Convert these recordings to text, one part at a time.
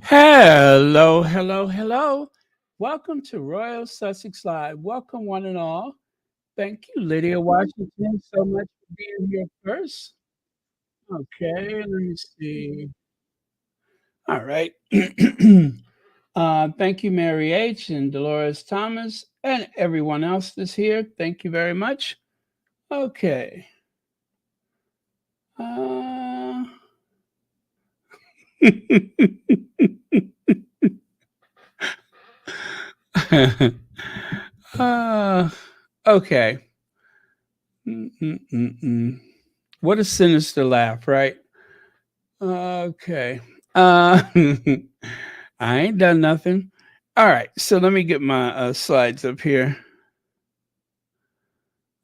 Hello, hello, hello. Welcome to Royal Sussex Live. Welcome, one and all. Thank you, Lydia Washington, so much for being here first. Okay, let me see. All right. Thank you, Mary H. and Dolores Thomas, and everyone else that's here. Thank you very much. Okay. Uh, uh, okay. Mm-mm-mm-mm. What a sinister laugh, right? Okay. I ain't done nothing. All right. So let me get my slides up here.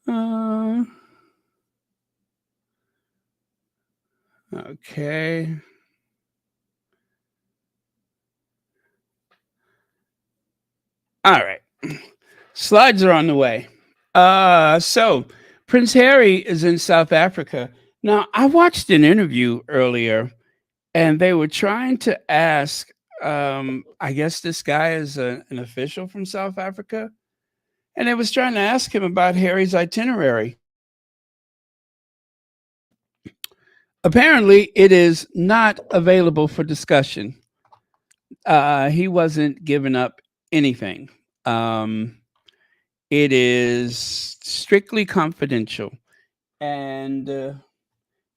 Uh, okay. All right. Slides are on the way. So Prince Harry is in South Africa. Now, I watched an interview earlier and they were trying to ask, I guess this guy is an official from South Africa. And they was trying to ask him about Harry's itinerary. Apparently, it is not available for discussion. He wasn't giving up anything. Um, it is strictly confidential, and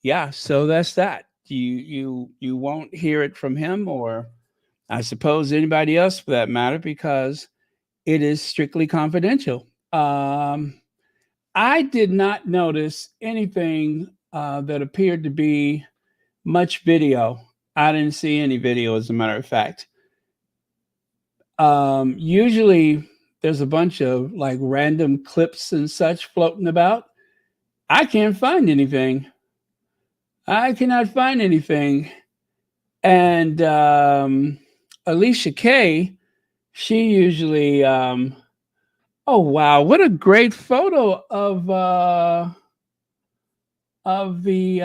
yeah, so that's that. You won't hear it from him, or I suppose anybody else for that matter, because it is strictly confidential. I did not notice anything that appeared to be much video. I didn't see any video, as a matter of fact. Usually, there's a bunch of like random clips and such floating about. I can't find anything. I cannot find anything. And Alicia Kay, she usually, oh wow, what a great photo of the.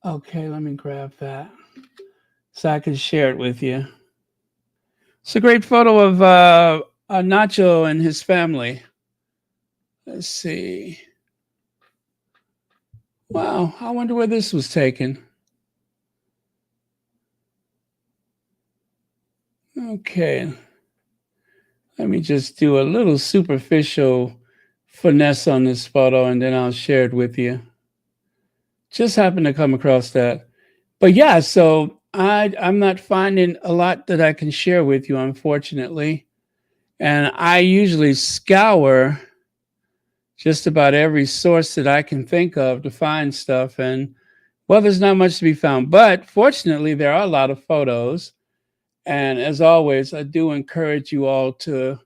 Okay, let me grab that so I can share it with you. It's a great photo of Nacho and his family. Let's see. Wow, I wonder where this was taken. Okay, let me just do a little superficial finesse on this photo and then I'll share it with you. Just happened to come across that. But yeah, so I'm not finding a lot that I can share with you, unfortunately. And I usually scour just about every source that I can think of to find stuff. And well, there's not much to be found. But fortunately, there are a lot of photos. And as always, I do encourage you all to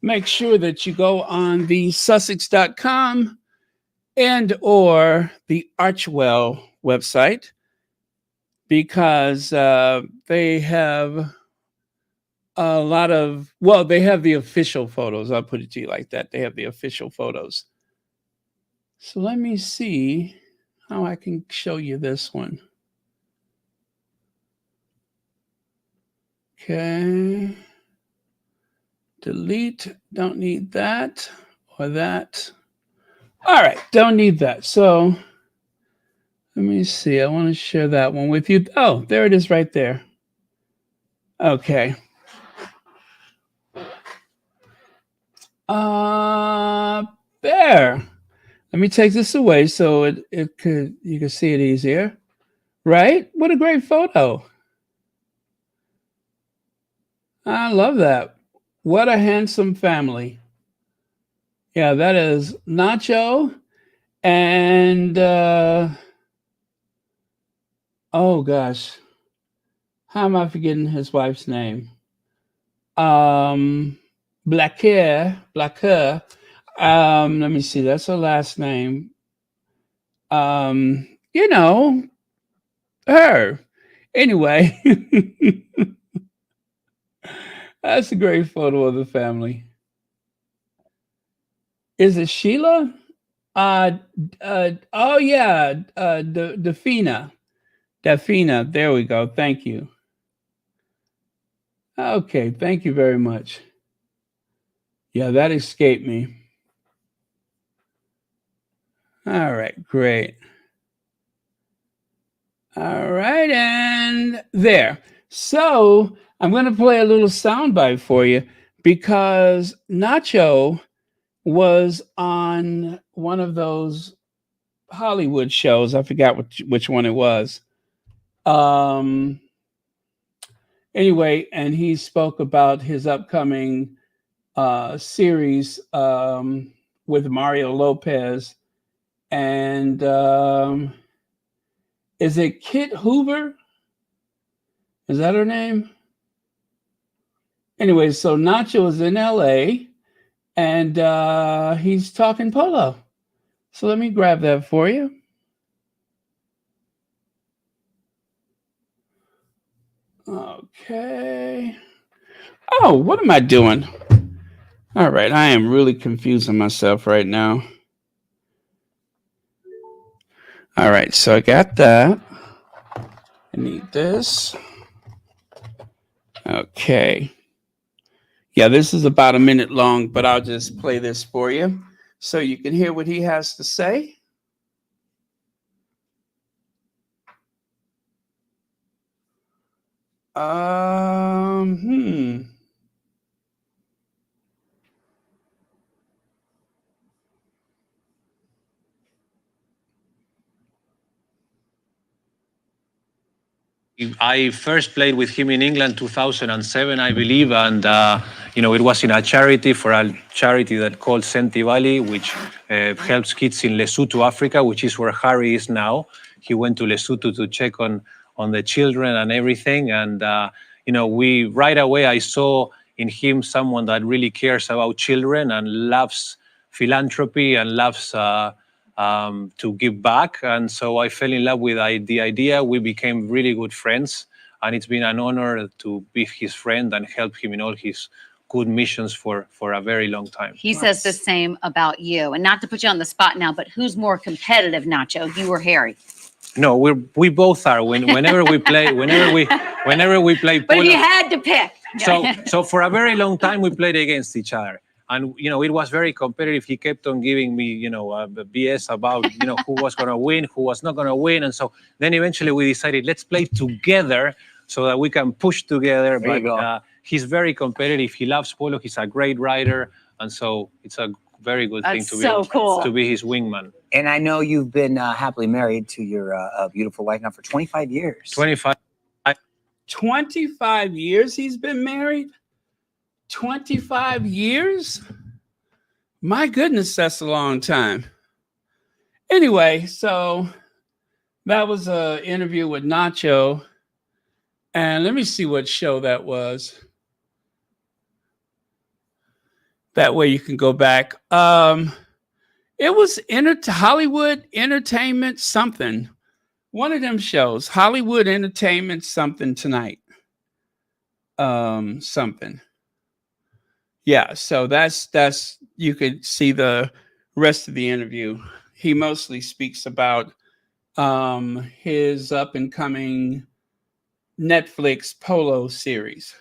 make sure that you go on the Sussex.com and or the Archwell website because they have a lot of, well, they have the official photos. I'll put it to you like that. They have the official photos. So let me see how I can show you this one. Okay. Delete. Don't need that or that. All right. Don't need that. So let me see. I want to share that one with you. Oh, there it is right there. Okay. Uh, there. Let me take this away so it could you can see it easier. Right? What a great photo. I love that. What a handsome family. Yeah, that is Nacho and oh gosh, how am I forgetting his wife's name? Um, Blacker. Let me see. That's her last name. You know her. Anyway, that's a great photo of the family. Is it Sheila? Oh yeah, Defina. Dafina, there we go. Thank you. Okay, thank you very much. Yeah, that escaped me. All right, great. All right, and there. So I'm going to play a little soundbite for you because Nacho was on one of those Hollywood shows. I forgot which one it was. Um, anyway, and he spoke about his upcoming series with Mario Lopez and is it Kit Hoover? Is that her name? Anyway, so Nacho is in LA and he's talking polo. So let me grab that for you. Okay. Oh, what am I doing? All right, I am really confusing myself right now. All right, so I got that. I need this. Okay. Yeah, this is about a minute long, but I'll just play this for you so you can hear what he has to say. Hmm. I first played with him in England 2007, I believe, and it was in a charity for a charity that called Sentebale, which helps kids in Lesotho, Africa, which is where Harry is now. He went to Lesotho to check on the children and everything, and we right away I saw in him someone that really cares about children and loves philanthropy and loves. To give back. And so I fell in love with the idea. We became really good friends. And it's been an honor to be his friend and help him in all his good missions for a very long time. He says the same about you. And not to put you on the spot now, but who's more competitive, Nacho, you or Harry? No, we both are. Whenever we play, whenever we play polo. But if you had to pick. So for a very long time we played against each other. And, it was very competitive. He kept on giving me, BS about, who was going to win, who was not going to win. And so then eventually we decided, let's play together so that we can push together. But he's very competitive. He loves polo. He's a great rider. And so it's a very good thing to be his wingman. And I know you've been happily married to your beautiful wife now for 25 years. 25 years he's been married? 25 years? My goodness, that's a long time. Anyway, so that was an interview with Nacho. And let me see what show that was. That way you can go back. It was Hollywood Entertainment something. One of them shows. Hollywood Entertainment something tonight. Something. Yeah, so that's you could see the rest of the interview. He mostly speaks about his up and coming Netflix polo series.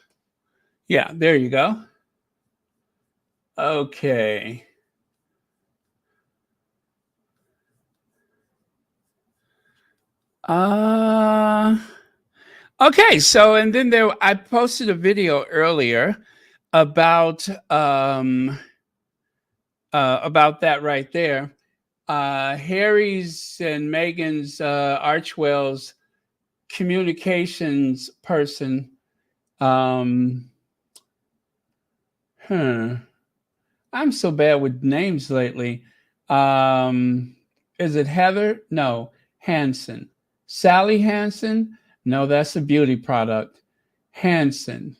Yeah, there you go. Okay. Okay, so and then I posted a video earlier about that right there. Harry's and Meghan's Archwell's communications person. I'm so bad with names lately. Is it Heather? No, Hansen. Sally Hansen? No, that's a beauty product. Hansen.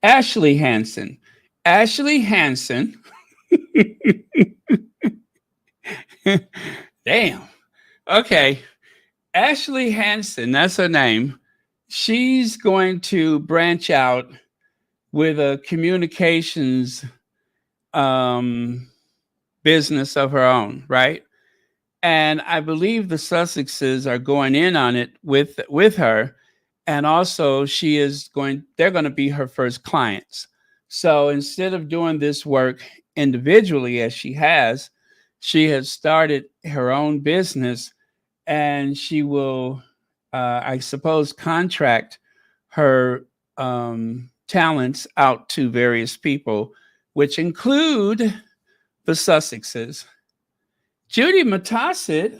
Ashley Hansen. Ashley Hansen. Damn. Okay. Ashley Hansen, that's her name. She's going to branch out with a communications business of her own, right? and I believe the Sussexes are going in on it with her, and also they're going to be her first clients. So instead of doing this work individually as she has started her own business, and she will, I suppose, contract her talents out to various people, which include the Sussexes. Judy Matassit,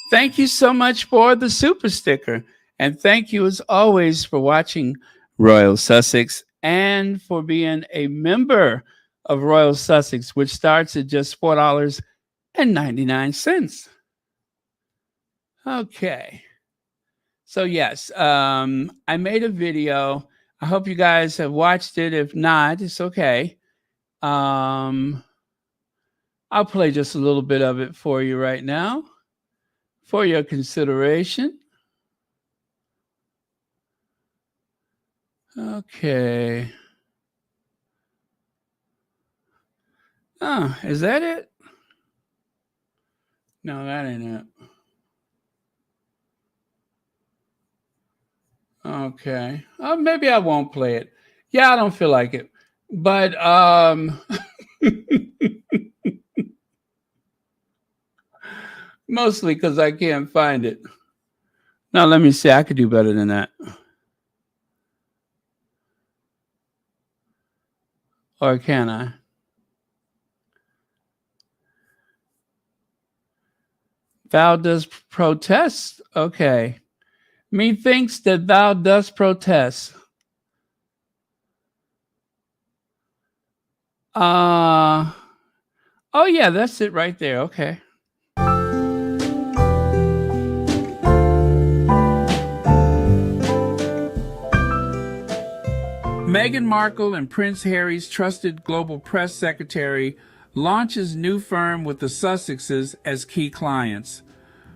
thank you so much for the super sticker. And thank you, as always, for watching Royal Sussex and for being a member of Royal Sussex, which starts at just $4.99. Okay. So, yes, I made a video. I hope you guys have watched it. If not, it's okay. I'll play just a little bit of it for you right now for your consideration. Okay. Oh, is that it? No, that ain't it. Okay. Maybe I won't play it. Yeah, I don't feel like it. But mostly because I can't find it. Now let me see. I could do better than that. Or can I? Thou dost protest. Okay. Methinks that thou dost protest. Oh yeah, that's it right there. Okay. Meghan Markle and Prince Harry's trusted global press secretary launches new firm with the Sussexes as key clients.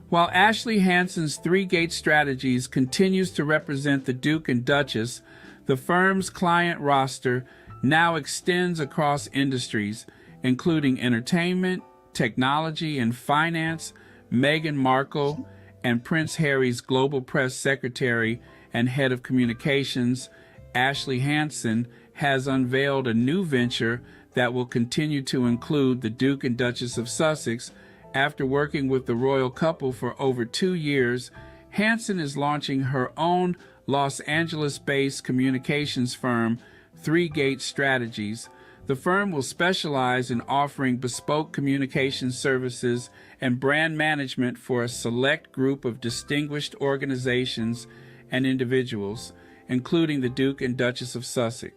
While Ashley Hansen's three-gate strategies continues to represent the Duke and Duchess, the firm's client roster now extends across industries, including entertainment, technology, and finance. Meghan Markle and Prince Harry's global press secretary and head of communications, Ashley Hansen, has unveiled a new venture that will continue to include the Duke and Duchess of Sussex. After working with the royal couple for over 2 years, Hansen is launching her own Los Angeles-based communications firm, Three Gate Strategies. The firm will specialize in offering bespoke communication services and brand management for a select group of distinguished organizations and individuals, including the Duke and Duchess of Sussex.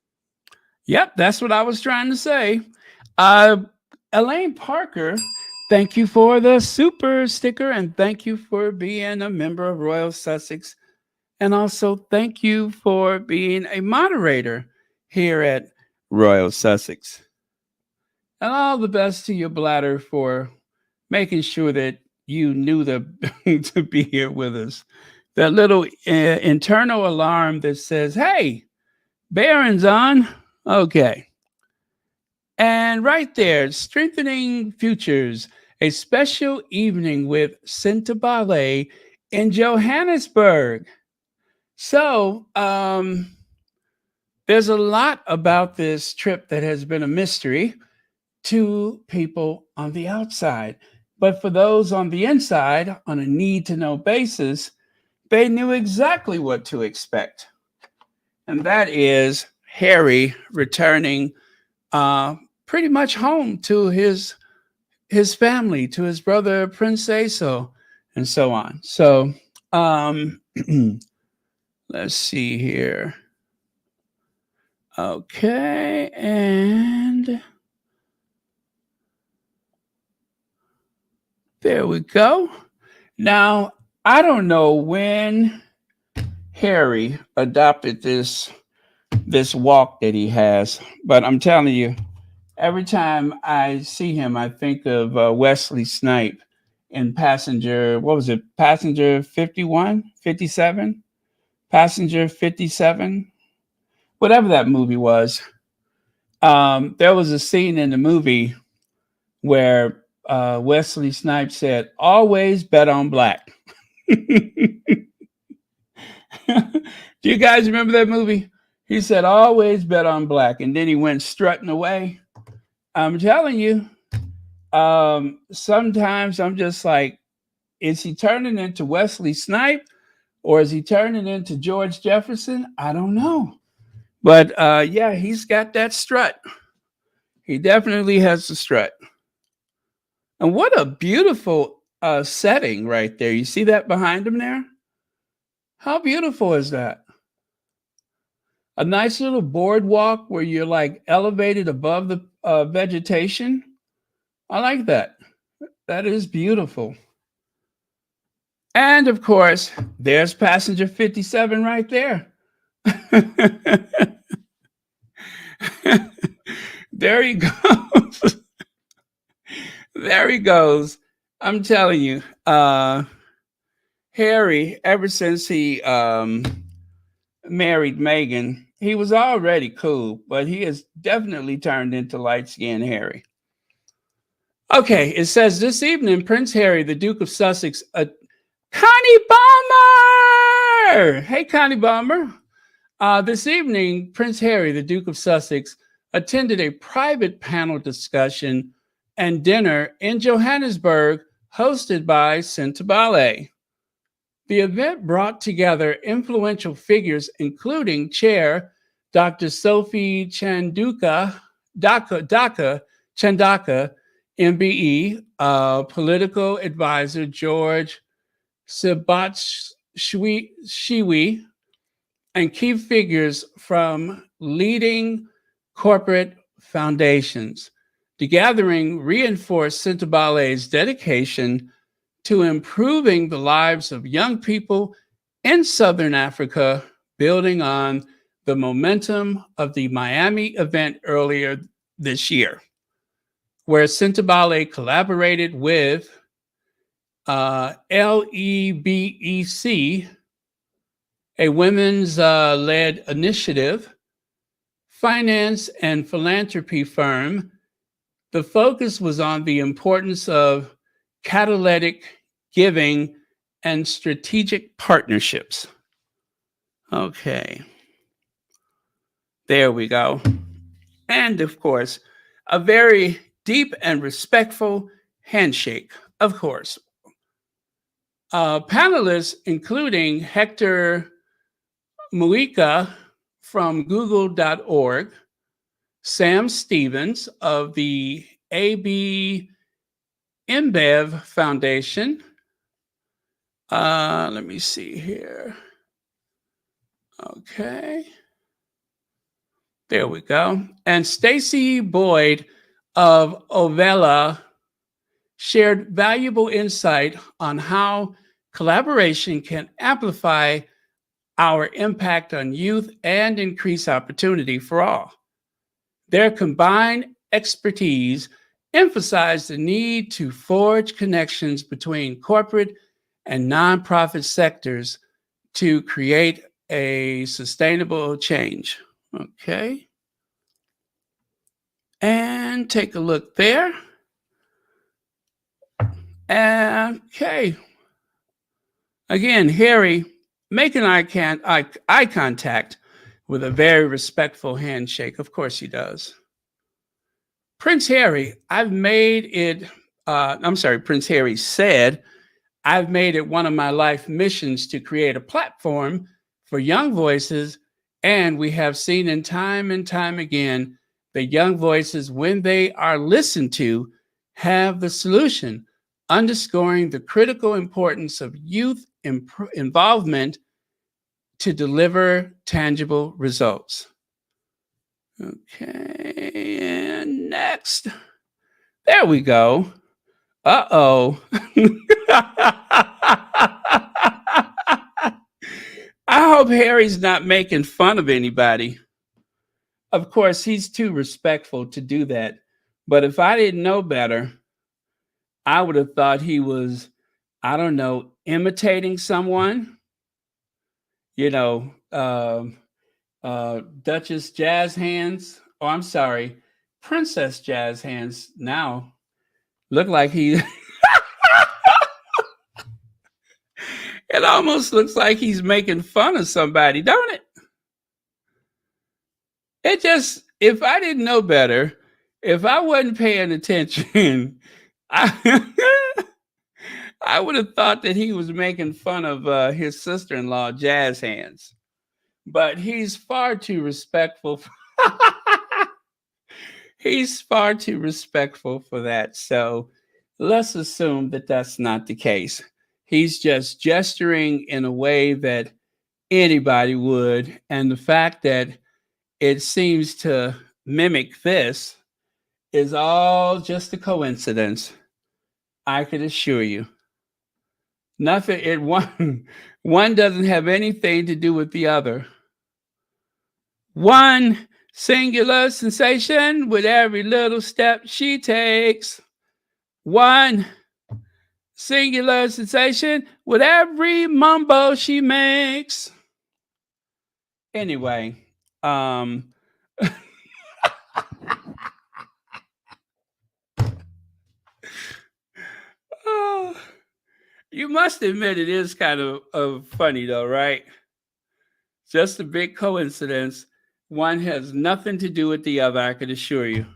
Yep, that's what I was trying to say. Elaine Parker, thank you for the super sticker, and thank you for being a member of Royal Sussex. And also thank you for being a moderator here at Royal Sussex. And all the best to your bladder for making sure that you knew to be here with us. That little internal alarm that says, hey, Baron's on. Okay. And right there, Strengthening Futures, a special evening with Sentebale in Johannesburg. So there's a lot about this trip that has been a mystery to people on the outside. But for those on the inside, on a need-to-know basis, they knew exactly what to expect. And that is Harry returning pretty much home to his family, to his brother Prince Aso, and so on. So let's see here. Okay, and there we go. Now, I don't know when Harry adopted this walk that he has, but I'm telling you, every time I see him, I think of Wesley Snipes in Passenger 51, 57? Passenger 57? Whatever that movie was. There was a scene in the movie where Wesley Snipes said, always bet on black. Do you guys remember that movie? He said, always bet on black. And then he went strutting away. I'm telling you, sometimes I'm just like, is he turning into Wesley Snipes or is he turning into George Jefferson? I don't know. But yeah, he's got that strut. He definitely has the strut. And what a beautiful setting right there. You see that behind him there? How beautiful is that? A nice little boardwalk where you're like elevated above the vegetation. I like that. That is beautiful. And of course, there's passenger 57 right there. There he goes. There he goes. I'm telling you, Harry, ever since he married Meghan, he was already cool, but he has definitely turned into light-skinned Harry. Okay, it says this evening, Prince Harry, the Duke of Sussex, Connie Balmer! Hey, Connie Balmer. This evening, Prince Harry, the Duke of Sussex, attended a private panel discussion and dinner in Johannesburg hosted by Sentebale. The event brought together influential figures, including Chair Dr. Sophie Chandaka, MBE, political advisor George Shiwi, and key figures from leading corporate foundations. The gathering reinforced Sentebale's dedication to improving the lives of young people in Southern Africa, building on the momentum of the Miami event earlier this year, where Sentebale collaborated with LEBEC, a women's led initiative, finance and philanthropy firm. The focus was on the importance of catalytic giving and strategic partnerships. Okay. There we go. And of course, a very deep and respectful handshake, of course. Panelists, including Hector Muika from Google.org, Sam Stevens of the AB InBev Foundation. Let me see here. Okay. There we go. And Stacy Boyd of Ovella shared valuable insight on how collaboration can amplify our impact on youth and increase opportunity for all. Their combined expertise emphasized the need to forge connections between corporate and nonprofit sectors to create a sustainable change. Okay. And take a look there. Okay. Again, Harry making eye contact with a very respectful handshake. Of course he does. Prince Harry said, I've made it one of my life missions to create a platform for young voices, and we have seen in time and time again that young voices, when they are listened to, have the solution, underscoring the critical importance of youth involvement to deliver tangible results. Okay, and next. There we go. Uh-oh. I hope Harry's not making fun of anybody. Of course, he's too respectful to do that. But if I didn't know better, I would have thought he was, I don't know, imitating someone. You know, Duchess Jazz Hands. Oh, I'm sorry, Princess Jazz Hands now. Look like he. It almost looks like he's making fun of somebody, don't it? It just, if I didn't know better, if I wasn't paying attention, I, I would have thought that he was making fun of his sister-in-law, Jazz Hands. But he's far too respectful. He's far too respectful for that. So let's assume that that's not the case. He's just gesturing in a way that anybody would. And the fact that it seems to mimic this is all just a coincidence. I can assure you. Nothing, one doesn't have anything to do with the other. One singular sensation with every little step she takes. One singular sensation with every mumbo she makes. Anyway, oh, you must admit it is kind of funny though, right? Just a big coincidence. One has nothing to do with the other, I can assure you.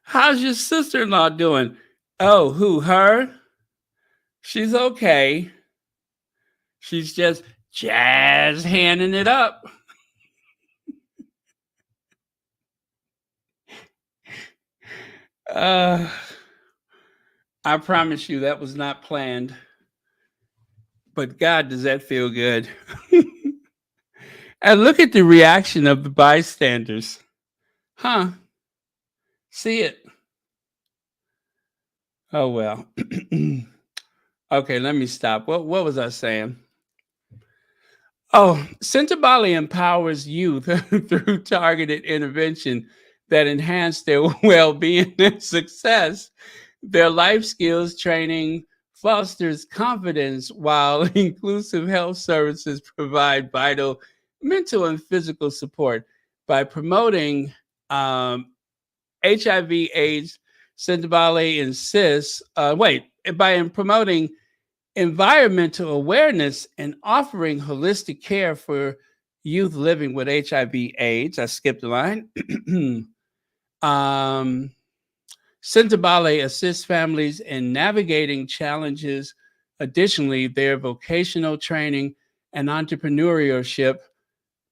How's your sister-in-law doing? Oh, who, her? She's okay. She's just jazz handing it up. I promise you that was not planned. But God, does that feel good? And look at the reaction of the bystanders. Huh? See it? Oh, well. Okay, let me stop. What was I saying? Oh, Sentebale empowers youth through targeted intervention that enhance their well-being and success. Their life skills training fosters confidence, while inclusive health services provide vital mental and physical support by promoting HIV/AIDS. Sentebale insists. By promoting environmental awareness and offering holistic care for youth living with HIV/AIDS. I skipped a line. Sentebale assists families in navigating challenges. Additionally, their vocational training and entrepreneurship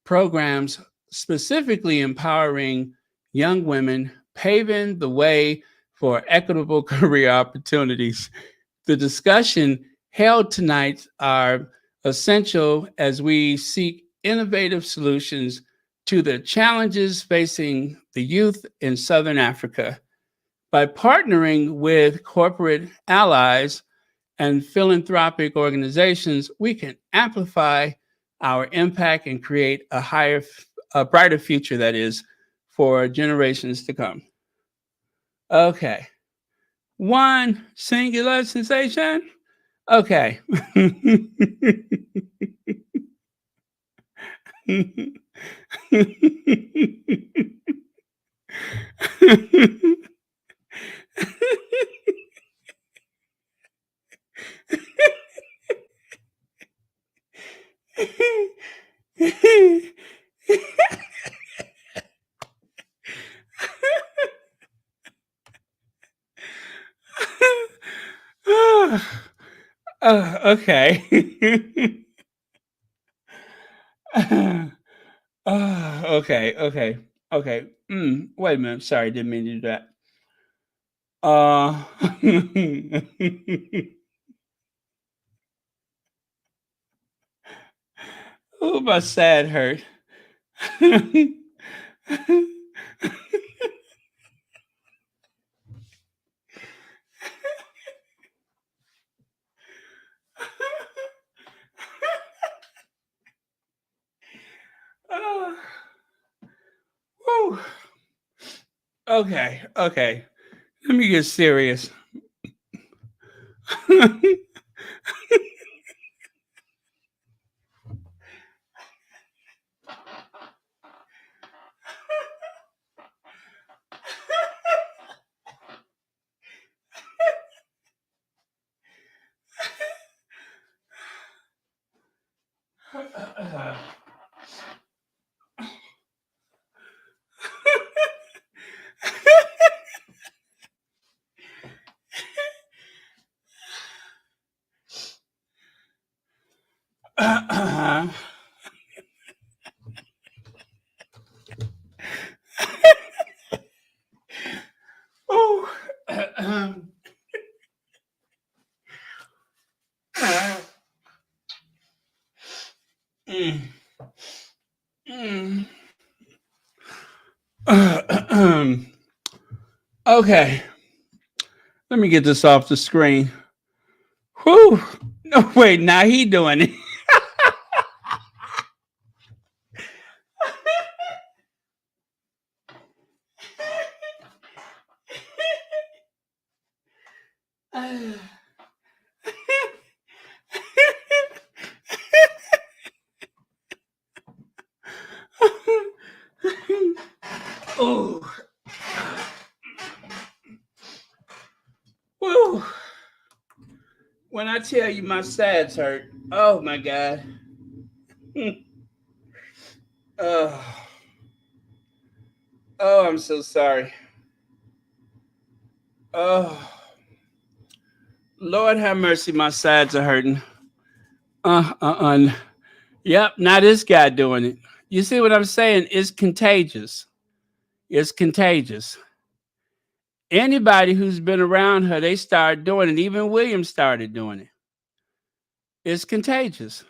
programs specifically empowering young women, paving the way for equitable career opportunities. The discussion held tonight are essential as we seek innovative solutions to the challenges facing the youth in Southern Africa. By partnering with corporate allies and philanthropic organizations, we can amplify our impact and create a brighter future, that is, for generations to come. Okay. One singular sensation. Okay. Okay. Okay. Wait a minute. Sorry, didn't mean to do that. Oh, my sad hurt. Whew. Okay. Let me get serious. Oh. Mm. Mm. Okay. Let me get this off the screen. Whew. No, wait, now he doing it. Oh. Whew. When I tell you my sides hurt, oh my God. Oh, oh, I'm so sorry. Oh, Lord have mercy, my sides are hurting. Yep, now this guy doing it. You see what I'm saying? It's contagious. It's contagious. Anybody who's been around her, they start doing it. Even William started doing it. It's contagious.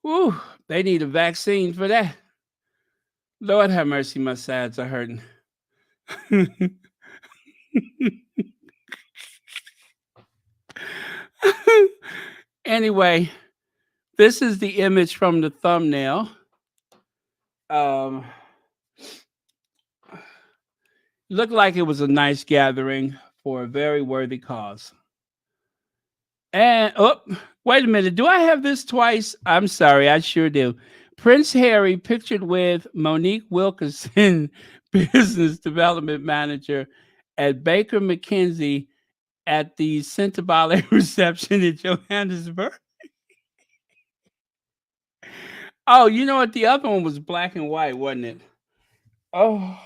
Whew, they need a vaccine for that. Lord have mercy, my sides are hurting. Anyway, this is the image from the thumbnail. Looked like it was a nice gathering for a very worthy cause. And oh, wait a minute. Do I have this twice? I'm sorry, I sure do. Prince Harry pictured with Monique Wilkinson, business development manager at Baker McKenzie at the Sentebale reception in Johannesburg. Oh, you know what? The other one was black and white, wasn't it? Oh.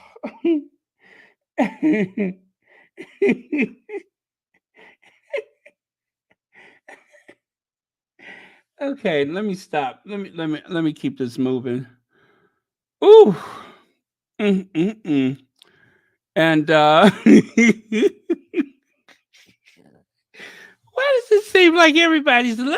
Okay, let me stop. Let me keep this moving. Ooh. Mm-mm-mm. And why does it seem like everybody's why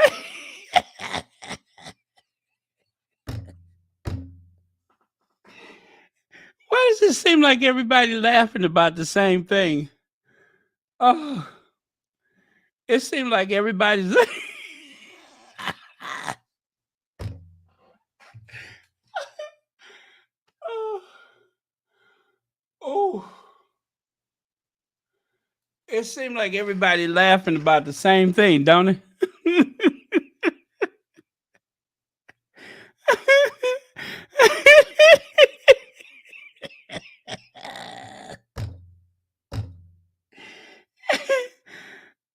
does it seem like everybody laughing about the same thing? Oh, it seemed like everybody's oh, oh. It seemed like everybody laughing about the same thing, don't it?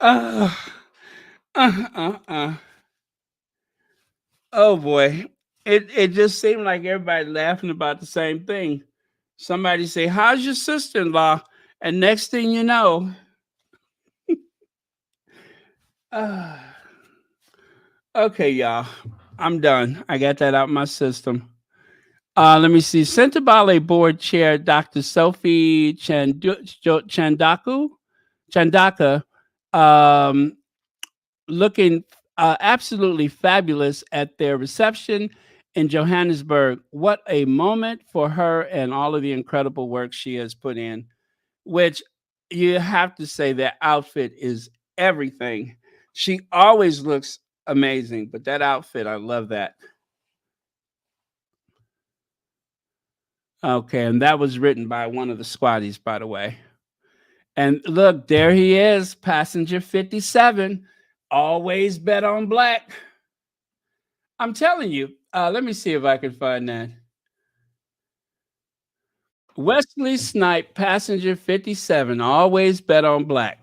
uh, uh, uh, uh. Oh boy. It just seemed like everybody laughing about the same thing. Somebody say, "How's your sister-in-law?" And next thing you know, okay, y'all. I'm done. I got that out my system. Let me see. Sentebale board chair Dr. Sophie Chandaka, um, looking absolutely fabulous at their reception in Johannesburg. What a moment for her and all of the incredible work she has put in, which you have to say that outfit is everything. She always looks amazing, but that outfit, I love that. Okay, and that was written by one of the squatties, by the way. And look, there he is, passenger 57. Always bet on black. I'm telling you. Let me see if I can find that. Wesley Snipe, passenger 57. Always bet on black.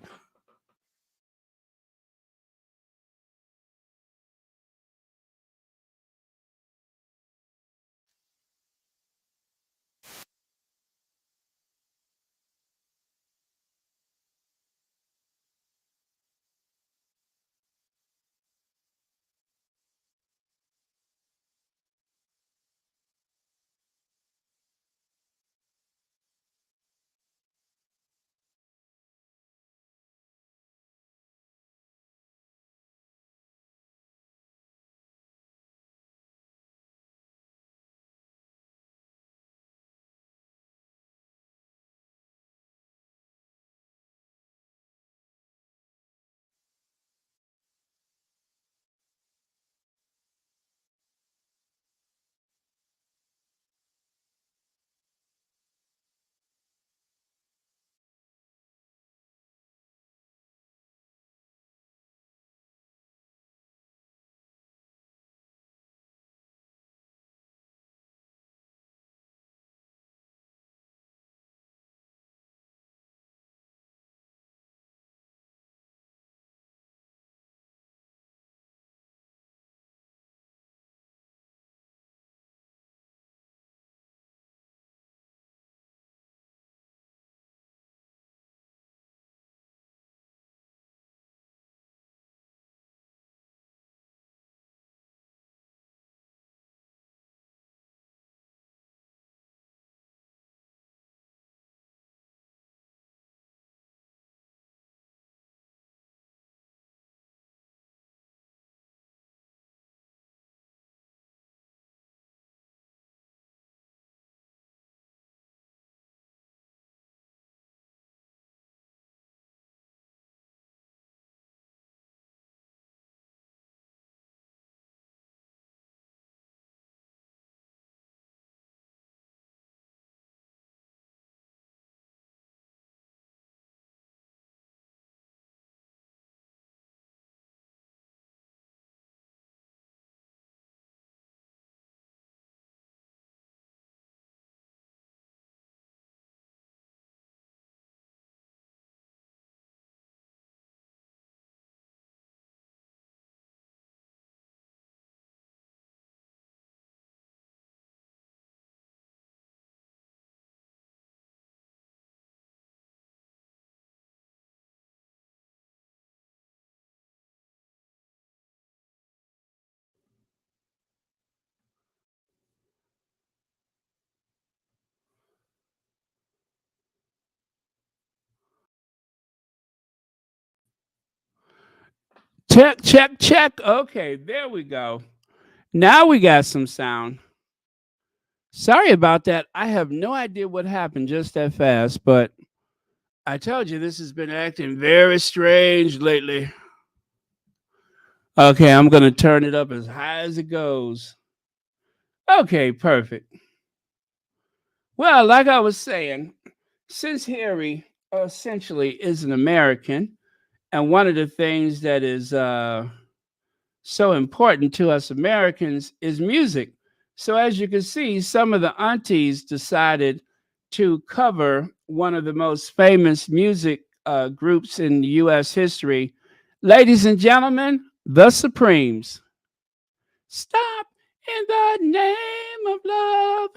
Check, check, check. Okay, there we go. Now we got some sound. Sorry about that. I have no idea what happened just that fast, but I told you this has been acting very strange lately. Okay, I'm going to turn it up as high as it goes. Okay, perfect. Well, like I was saying, since Harry essentially is an American, and one of the things that is so important to us Americans is music. So, as you can see, some of the aunties decided to cover one of the most famous music groups in U.S. history. Ladies and gentlemen, the Supremes. Stop in the name of love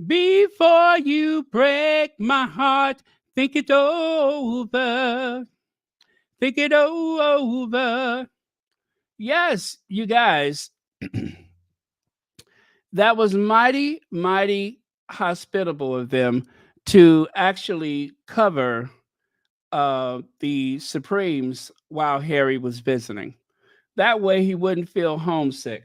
before you break my heart. Think it over. Think it over. Yes, you guys, that was mighty, mighty hospitable of them to actually cover the Supremes while Harry was visiting. That way he wouldn't feel homesick.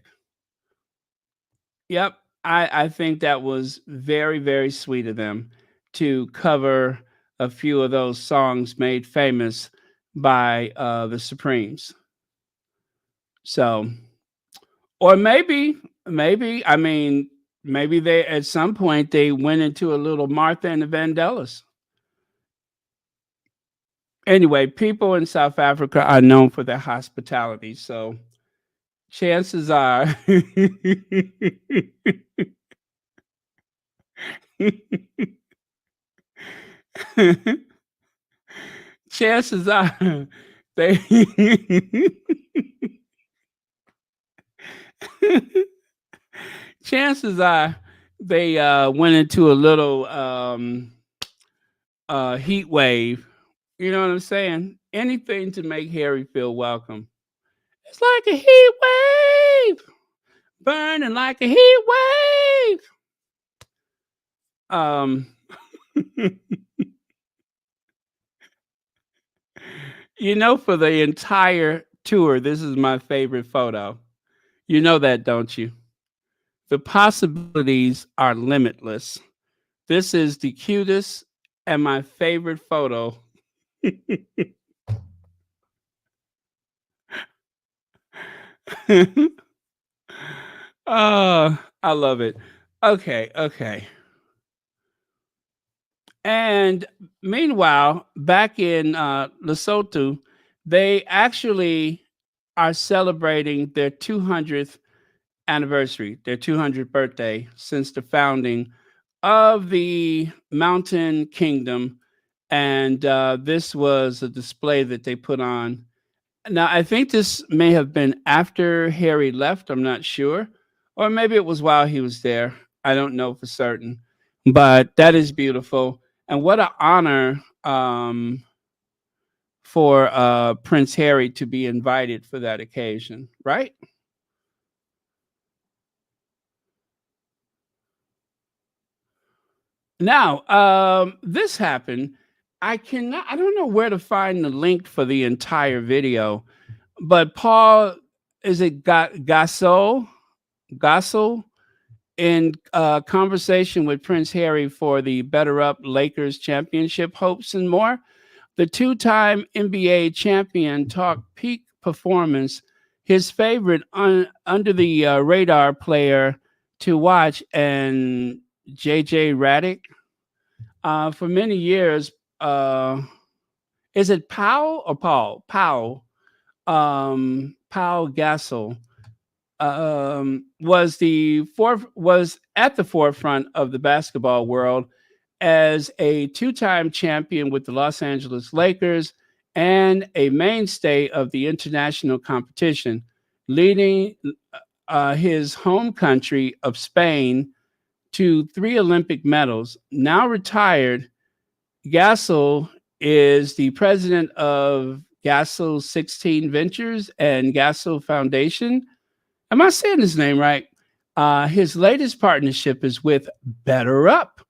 Yep, I think that was very, very sweet of them to cover a few of those songs made famous by the Supremes. So, or maybe, I mean, maybe they at some point they went into a little Martha and the Vandellas. Anyway, people in South Africa are known for their hospitality, so chances are chances are they chances are they went into a little heat wave. You know what I'm saying? Anything to make Harry feel welcome. It's like a heat wave, burning like a heat wave. Um, you know, for the entire tour, this is my favorite photo. You know that, don't you? The possibilities are limitless. This is the cutest and my favorite photo. Oh, I love it. Okay. And meanwhile, back in Lesotho, they actually are celebrating their 200th anniversary, their 200th birthday since the founding of the Mountain Kingdom. And this was a display that they put on. Now, I think this may have been after Harry left. I'm not sure. Or maybe it was while he was there. I don't know for certain. But that is beautiful. And what an honor for Prince Harry to be invited for that occasion, right? Now, this happened. I don't know where to find the link for the entire video, but Paul, is it Gasol? Gasol in conversation with Prince Harry for the Better Up Lakers championship hopes and more. The two-time NBA champion talked peak performance, his favorite under the radar player to watch, and JJ Redick. For many years, is it Pau or Paul? Pau Gasol was at the forefront of the basketball world as a two-time champion with the Los Angeles Lakers and a mainstay of the international competition, leading his home country of Spain to 3 Olympic medals. Now retired, Gasol is the president of Gasol 16 Ventures and Gasol Foundation. Am I saying his name right? His latest partnership is with Better Up,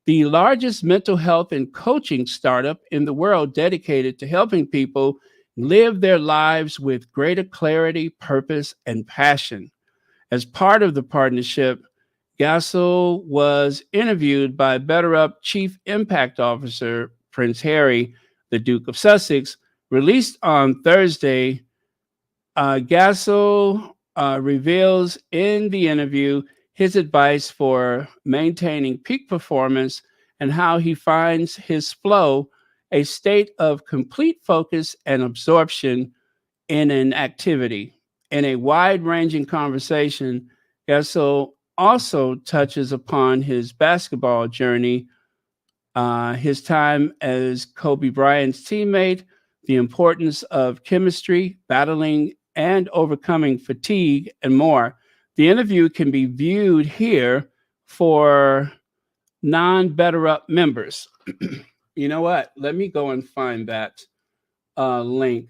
the largest mental health and coaching startup in the world dedicated to helping people live their lives with greater clarity, purpose, and passion. As part of the partnership, Gasol was interviewed by Better Up Chief Impact Officer Prince Harry, the Duke of Sussex, released on Thursday. Gasol reveals in the interview his advice for maintaining peak performance and how he finds his flow, a state of complete focus and absorption in an activity. In a wide ranging conversation, Gasol also touches upon his basketball journey, his time as Kobe Bryant's teammate, the importance of chemistry, battling and overcoming fatigue, and more. The interview can be viewed here for non Better Up members. You know what? Let me go and find that link.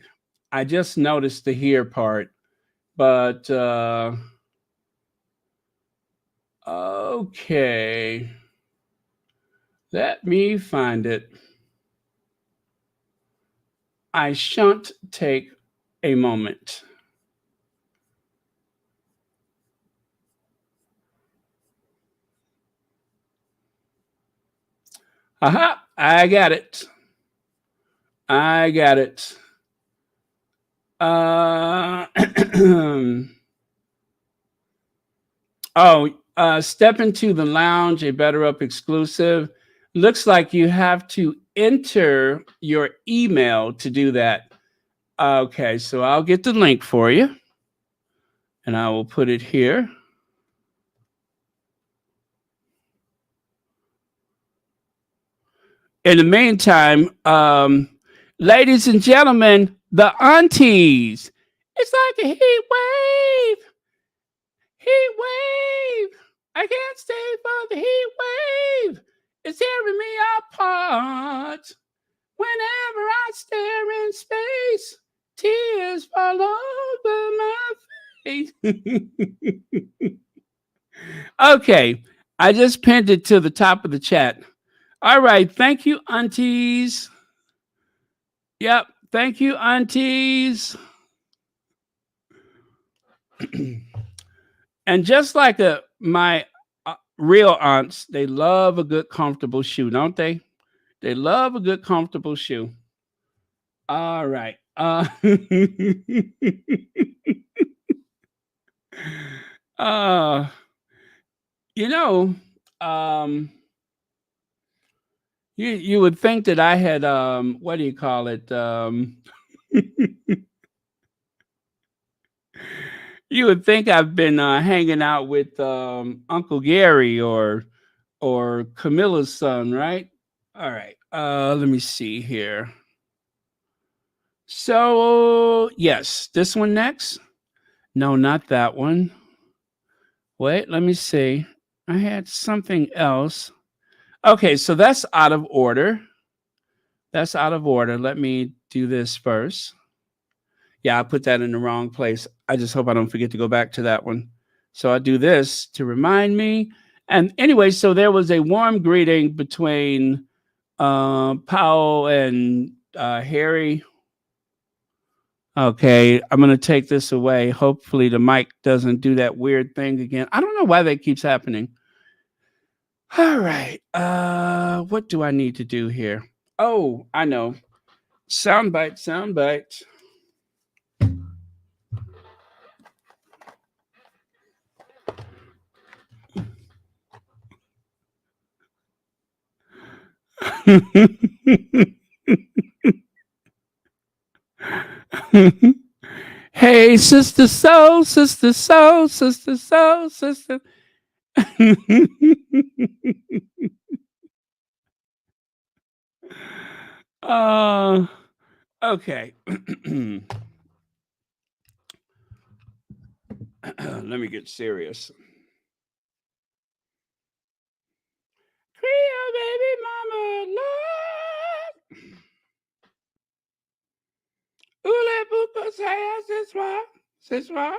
I just noticed the here part, but okay. Let me find it. I shan't take a moment. Aha, I got it. I got it. Step into the lounge, a Better Up exclusive. Looks like you have to enter your email to do that. Okay, so I'll get the link for you and I will put it here. In the meantime, ladies and gentlemen, the aunties, it's like a heat wave. Heat wave. I can't stay for the heat wave. It's tearing me apart. Whenever I stare in space, tears fall over my face. Okay, I just pinned it to the top of the chat. All right, thank you, aunties. Yep, thank you, aunties. And just like my real aunts, they love a good, comfortable shoe, don't they? They love a good, comfortable shoe. All right. You know, you would think that I had what do you call it? You would think I've been hanging out with Uncle Gary or Camilla's son, right? All right. Let me see here. So yes, this one next. No, not that one. Wait, let me see. I had something else. Okay, so that's out of order. That's out of order. Let me do this first. Yeah, I put that in the wrong place. I just hope I don't forget to go back to that one. So I do this to remind me. And anyway, so there was a warm greeting between Pau and Harry. Okay, I'm going to take this away. Hopefully the mic doesn't do that weird thing again. I don't know why that keeps happening. All right. What do I need to do here? Oh, I know. Soundbite, soundbite. Hey, sister soul, sister soul, sister soul, sister. Okay. Let me get serious. Creole baby mama love. Oule buka saya c'est soir.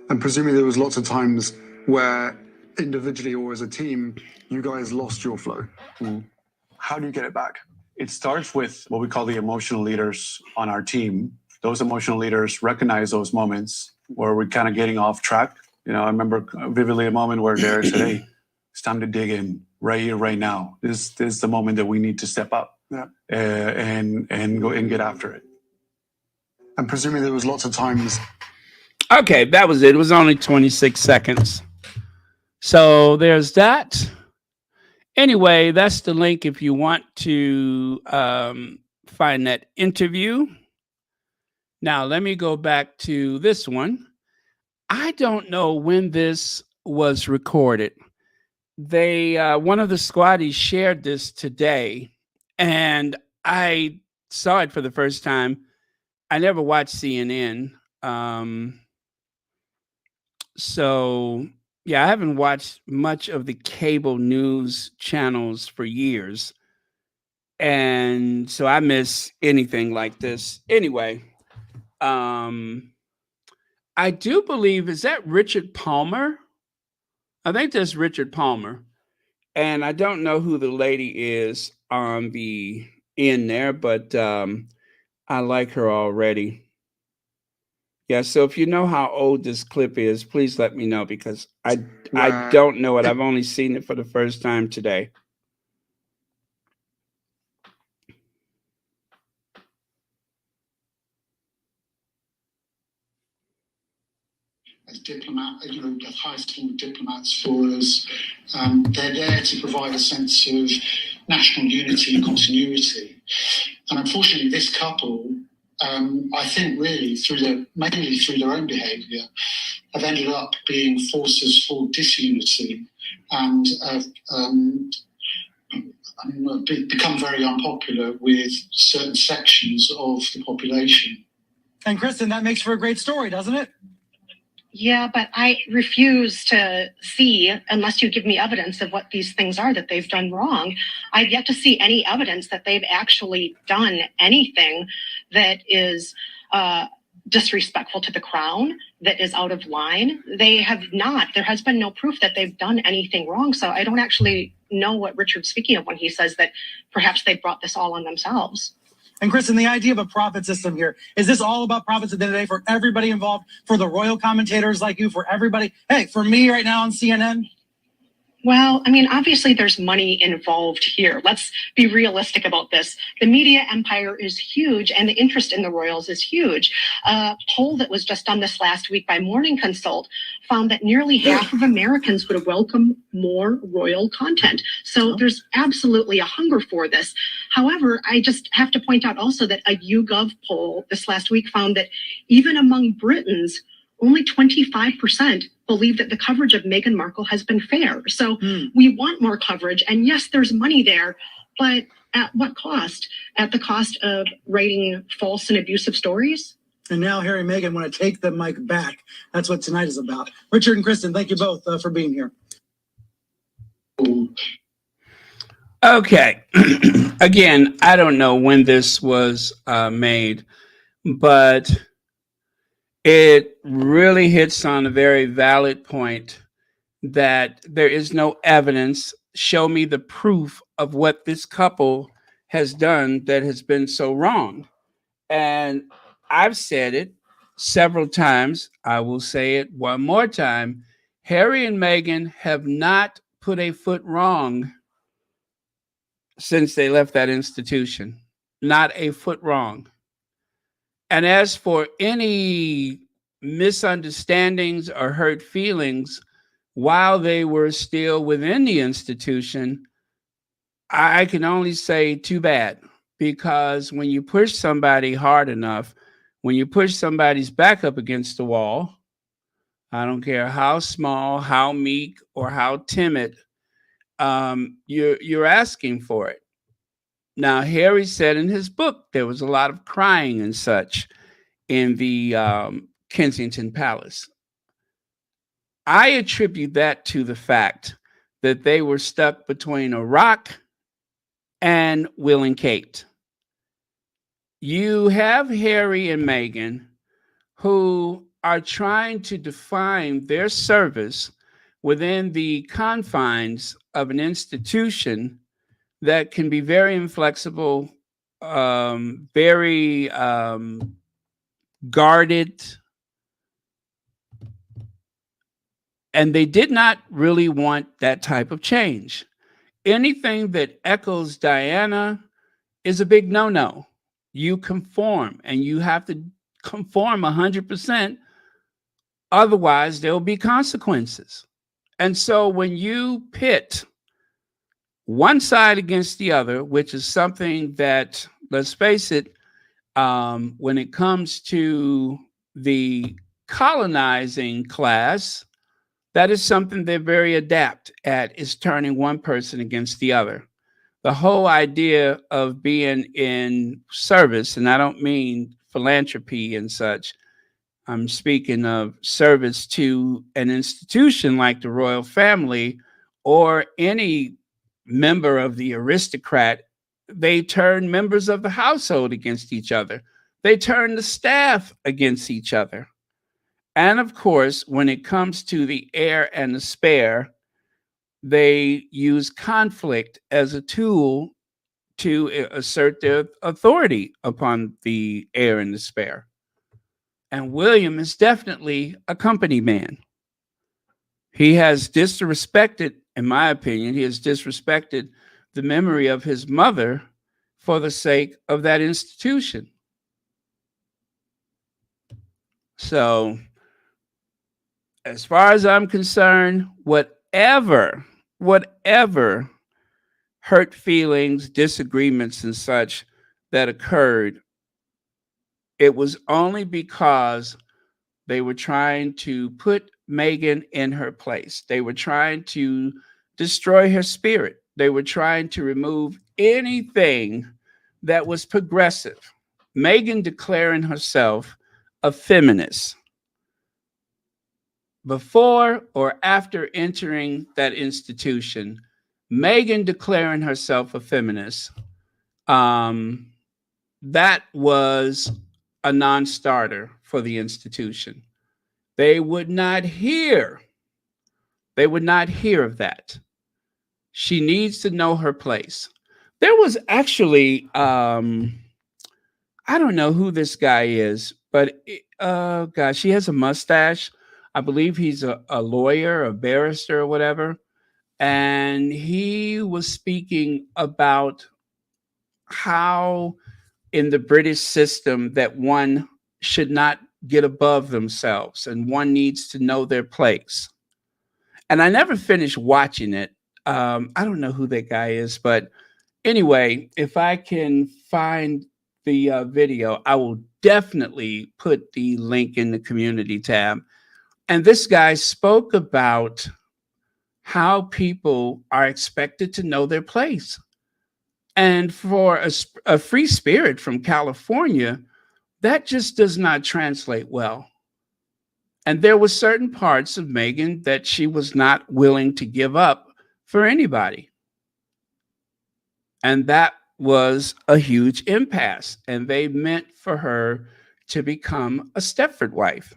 And presumably there was lots of times where individually or as a team, you guys lost your flow. How do you get it back? It starts with what we call the emotional leaders on our team. Those emotional leaders recognize those moments where we're kind of getting off track. You know, I remember vividly a moment where Derek said, "Hey, it's time to dig in right here, right now. This is the moment that we need to step up and go and get after it." And presumably there was lots of times. Okay, that was it. It was only 26 seconds. So there's that. Anyway, that's the link if you want to find that interview. Now, let me go back to this one. I don't know when this was recorded. They one of the squaddies shared this today, and I saw it for the first time. I never watched CNN. So, yeah, I haven't watched much of the cable news channels for years. And so I miss anything like this. Anyway, I do believe, is that Richard Palmer? I think that's Richard Palmer. And I don't know who the lady is on the end there, but I like her already. Yeah, so if you know how old this clip is, please let me know because I don't know it. I've only seen it for the first time today. As diplomat, you know, the highest form of diplomats for us. They're there to provide a sense of national unity and continuity. And unfortunately, this couple, I think really mainly through their own behaviour, have ended up being forces for disunity and become very unpopular with certain sections of the population. And Kristen, that makes for a great story, doesn't it? Yeah, but I refuse to see, unless you give me evidence of what these things are that they've done wrong. I've yet to see any evidence that they've actually done anything that is disrespectful to the crown, that is out of line. They have not. There has been no proof that they've done anything wrong. So I don't actually know what Richard's speaking of when he says that perhaps they brought this all on themselves. And Kristen, the idea of a profit system here, is this all about profits at the end of the day for everybody involved, for the royal commentators like you, for everybody? Hey, for me right now on CNN? Well, I mean, obviously there's money involved here. Let's be realistic about this. The media empire is huge and the interest in the royals is huge. A poll that was just done this last week by Morning Consult found that nearly half of Americans would welcome more royal content. So there's absolutely a hunger for this. However, I just have to point out also that a YouGov poll this last week found that even among Britons, only 25% believe that the coverage of Meghan Markle has been fair. So we want more coverage. And yes, there's money there, but at what cost? At the cost of writing false and abusive stories? And now Harry and Meghan want to take the mic back. That's what tonight is about. Richard and Kristen, thank you both for being here. Okay. Again, I don't know when this was made, but it really hits on a very valid point that there is no evidence. Show me the proof of what this couple has done that has been so wrong. And I've said it several times. I will say it one more time. Harry and Meghan have not put a foot wrong since they left that institution. Not a foot wrong. And as for any misunderstandings or hurt feelings while they were still within the institution, I can only say too bad, because when you push somebody hard enough, when you push somebody's back up against the wall, I don't care how small, how meek, or how timid, you're asking for it. Now, Harry said in his book there was a lot of crying and such in the Kensington Palace. I attribute that to the fact that they were stuck between a rock and Will and Kate. You have Harry and Meghan who are trying to define their service within the confines of an institution that can be very inflexible, very guarded, and they did not really want that type of change. Anything that echoes Diana is a big no-no. You conform, and you have to conform 100%. Otherwise, there will be consequences. And so when you pit one side against the other, which is something that, let's face it, when it comes to the colonizing class, that is something they're very adept at, is turning one person against the other. The whole idea of being in service, and I don't mean philanthropy and such, I'm speaking of service to an institution like the royal family or any member of the aristocrat. They turn members of the household against each other. They turn the staff against each other. And of course, when it comes to the heir and the spare, they use conflict as a tool to assert their authority upon the heir and the spare. And William is definitely a company man. He has disrespected, in my opinion, he has disrespected the memory of his mother for the sake of that institution. So, as far as I'm concerned, whatever hurt feelings, disagreements, and such that occurred, it was only because they were trying to put Meghan in her place. They were trying to destroy her spirit. They were trying to remove anything that was progressive. Meghan declaring herself a feminist before or after entering that institution, Meghan declaring herself a feminist, that was a non-starter for the institution. They would not hear of that. She needs to know her place. There was actually, I don't know who this guy is, but gosh, he has a mustache. I believe he's a lawyer, a barrister, or whatever. And he was speaking about how in the British system that one should not get above themselves and one needs to know their place. And I never finished watching it. I don't know who that guy is, but anyway, if I can find the video, I will definitely put the link in the community tab. And this guy spoke about how people are expected to know their place. And for a free spirit from California, that just does not translate well. And there were certain parts of Meghan that she was not willing to give up for anybody. And that was a huge impasse. And they meant for her to become a Stepford wife.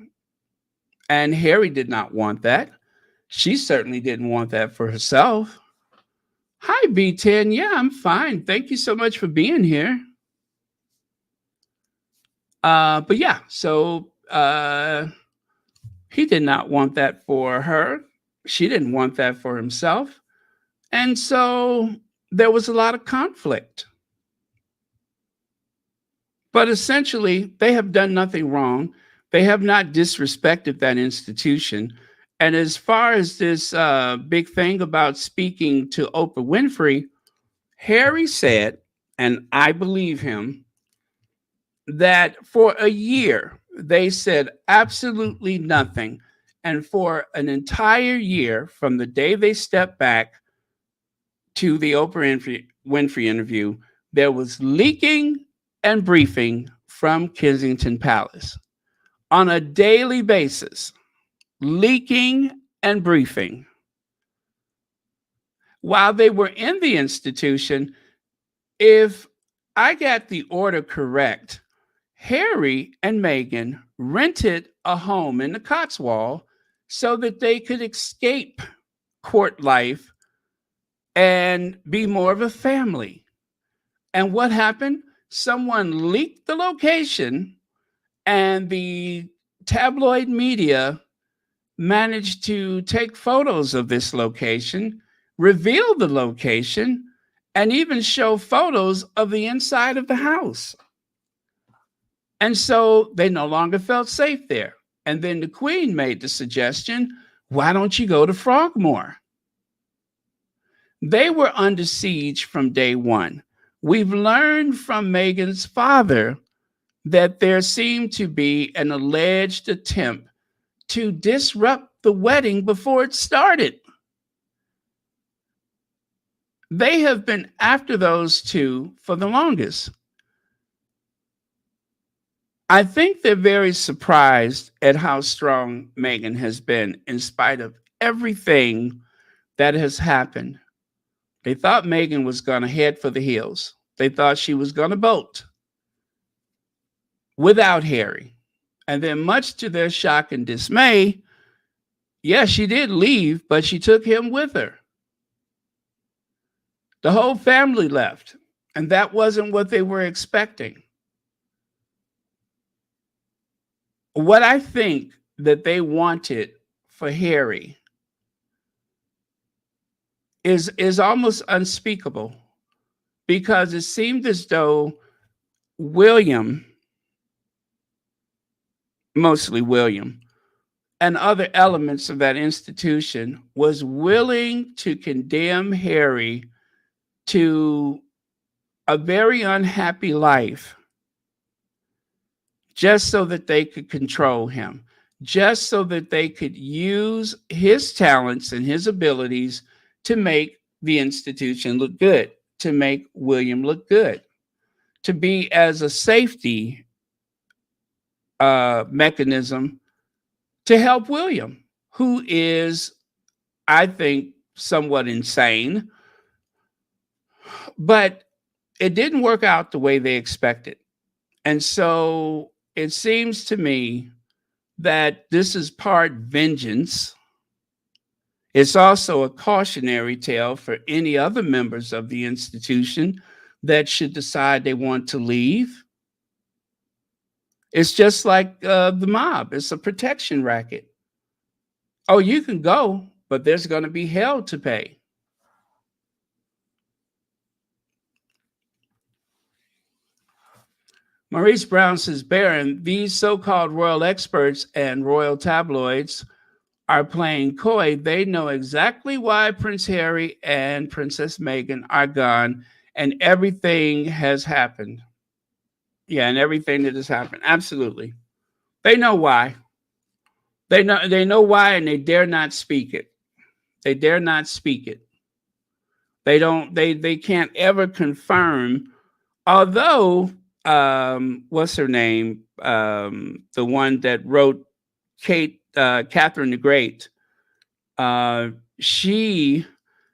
And Harry did not want that. She certainly didn't want that for herself. Hi, B10. Yeah, I'm fine. Thank you so much for being here. But yeah, so he did not want that for her. She didn't want that for himself. And so there was a lot of conflict. But essentially, they have done nothing wrong. They have not disrespected that institution. And as far as this big thing about speaking to Oprah Winfrey, Harry said, and I believe him, that for a year, they said absolutely nothing. And for an entire year, from the day they stepped back to the Oprah Winfrey interview, there was leaking and briefing from Kensington Palace on a daily basis. Leaking and briefing. While they were in the institution, if I got the order correct, Harry and Meghan rented a home in the Cotswold so that they could escape court life and be more of a family. And what happened? Someone leaked the location, and the tabloid media managed to take photos of this location, reveal the location, and even show photos of the inside of the house. And so they no longer felt safe there. And then the Queen made the suggestion, why don't you go to Frogmore? They were under siege from day one. We've learned from Meghan's father that there seemed to be an alleged attempt to disrupt the wedding before it started. They have been after those two for the longest. I think they're very surprised at how strong Meghan has been in spite of everything that has happened. They thought Meghan was going to head for the hills. They thought she was going to bolt without Harry. And then, much to their shock and dismay, yes, she did leave, but she took him with her. The whole family left, and that wasn't what they were expecting. What I think that they wanted for Harry is almost unspeakable, because it seemed as though William, mostly William, and other elements of that institution was willing to condemn Harry to a very unhappy life just so that they could control him, just so that they could use his talents and his abilities to make the institution look good, to make William look good, to be as a safety mechanism to help William, who is, I think, somewhat insane. But it didn't work out the way they expected. And so it seems to me that this is part vengeance. It's also a cautionary tale for any other members of the institution that should decide they want to leave. It's just like the mob. It's a protection racket. Oh, you can go, but there's going to be hell to pay. Maurice Brown says, Baron, these so-called royal experts and royal tabloids are playing coy. They know exactly why Prince Harry and Princess Meghan are gone, and everything has happened. Yeah, and everything that has happened. Absolutely. They know why. They know why, and they dare not speak it. They dare not speak it. They can't ever confirm, although what's her name? The one that wrote Catherine the Great. She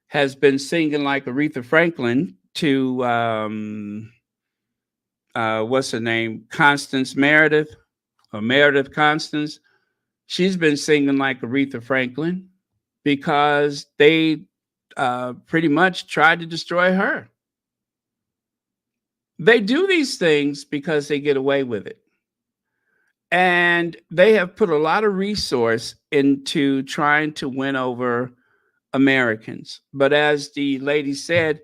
has been singing like Aretha Franklin to what's her name? Constance Meredith, or Meredith Constance. She's been singing like Aretha Franklin because they pretty much tried to destroy her. They do these things because they get away with it. And they have put a lot of resource into trying to win over Americans. But as the lady said,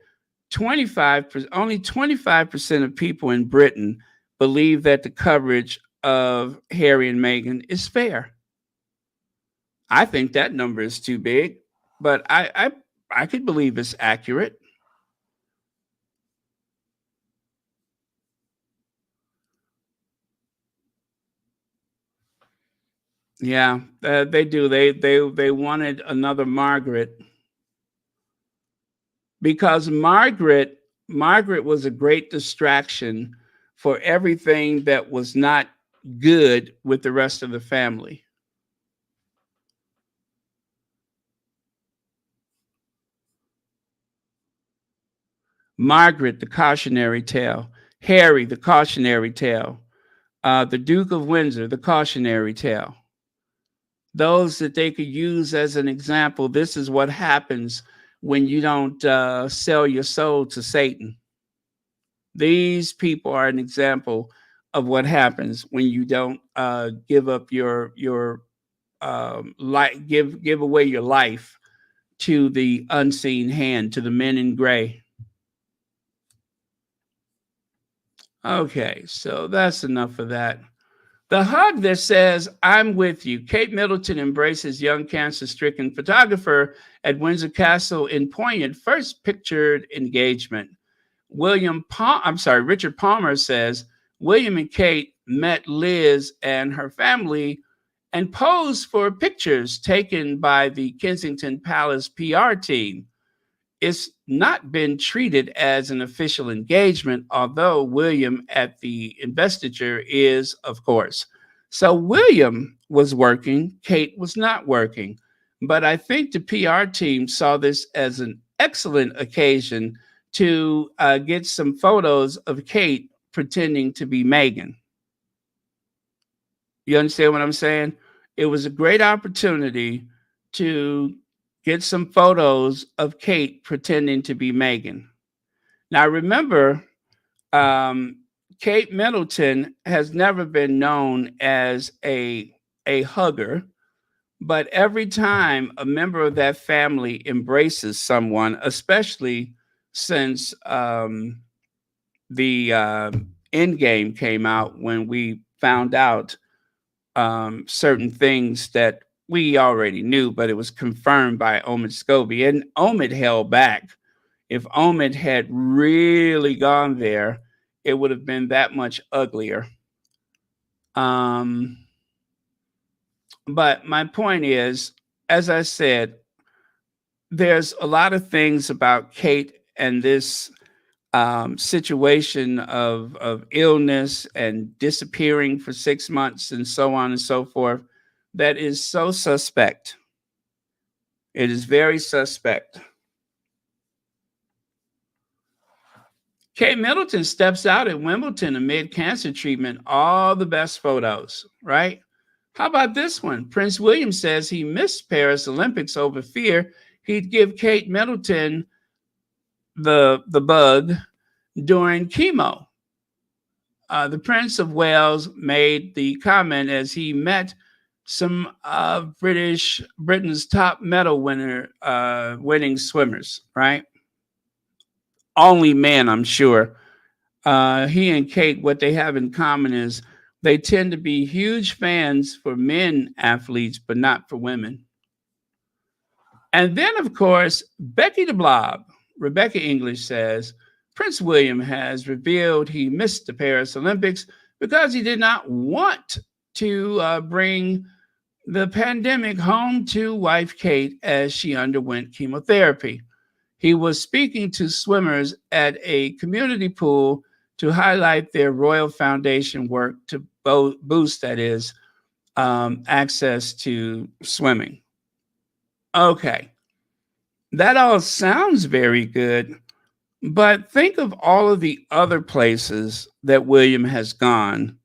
only 25% of people in Britain believe that the coverage of Harry and Meghan is fair. I think that number is too big, but I could believe it's accurate. Yeah, they do. They wanted another Margaret because Margaret was a great distraction for everything that was not good with the rest of the family. Margaret, the cautionary tale. Harry, the cautionary tale. The Duke of Windsor, the cautionary tale. those that they could use as an example. This is what happens when you don't sell your soul to Satan. These people are an example of what happens when you don't give up your life, give away your life to the unseen hand, to the men in gray. Okay, so that's enough of that. The hug that says, "I'm with you." Kate Middleton embraces young cancer-stricken photographer at Windsor Castle in poignant first pictured engagement. Richard Palmer says, William and Kate met Liz and her family and posed for pictures taken by the Kensington Palace PR team. It's not been treated as an official engagement, although William at the investiture is, of course. So William was working, Kate was not working. But I think the PR team saw this as an excellent occasion to get some photos of Kate pretending to be Meghan. You understand what I'm saying? It was a great opportunity to get some photos of Kate pretending to be Meghan. Now, remember, Kate Middleton has never been known as a hugger, but every time a member of that family embraces someone, especially since the Endgame came out, when we found out certain things that we already knew, but it was confirmed by Omid Scobie. And Omid held back. If Omid had really gone there, it would have been that much uglier. But my point is, as I said, there's a lot of things about Kate and this situation of illness and disappearing for 6 months and so on and so forth that is so suspect. It is very suspect. Kate Middleton steps out at Wimbledon amid cancer treatment. All the best photos, right? How about this one? Prince William says he missed Paris Olympics over fear he'd give Kate Middleton the bug during chemo. The Prince of Wales made the comment as he met some Britain's top medal winning swimmers, right? Only men, I'm sure. He and Kate, what they have in common is they tend to be huge fans for men athletes, but not for women. And then, of course, Becky the Blob, Rebecca English says, Prince William has revealed he missed the Paris Olympics because he did not want to bring the pandemic home to wife Kate as she underwent chemotherapy. He was speaking to swimmers at a community pool to highlight their Royal Foundation work to boost, that is, access to swimming. Okay, that all sounds very good, but think of all of the other places that William has gone,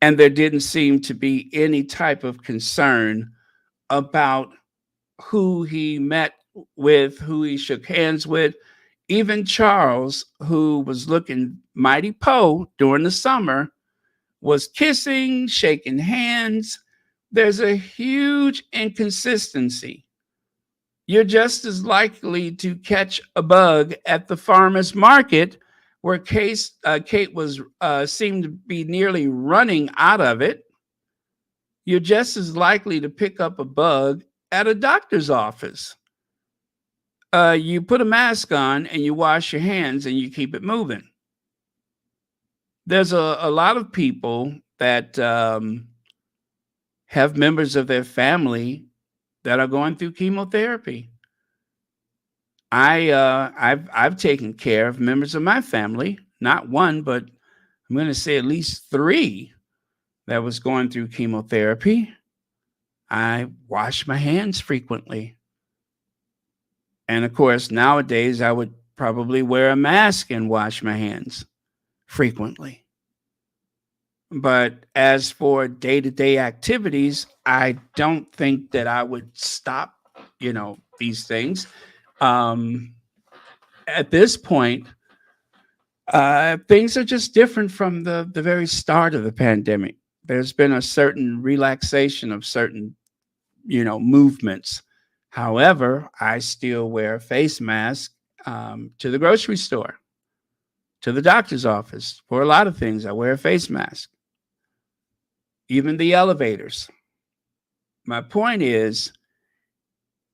and there didn't seem to be any type of concern about who he met with, who he shook hands with. Even Charles, who was looking mighty Poe during the summer, was kissing, shaking hands. There's a huge inconsistency. You're just as likely to catch a bug at the farmer's market, where Kate was seemed to be nearly running out of it. You're just as likely to pick up a bug at a doctor's office. You put a mask on and you wash your hands and you keep it moving. There's a lot of people that have members of their family that are going through chemotherapy. I've taken care of members of my family, not one, but I'm going to say at least 3 that was going through chemotherapy. I wash my hands frequently. And of course, nowadays, I would probably wear a mask and wash my hands frequently. But as for day-to-day activities, I don't think that I would stop, these things. At this point, things are just different from the very start of the pandemic. There's been a certain relaxation of certain, movements. However, I still wear a face mask to the grocery store, to the doctor's office. For a lot of things, I wear a face mask. Even the elevators. My point is,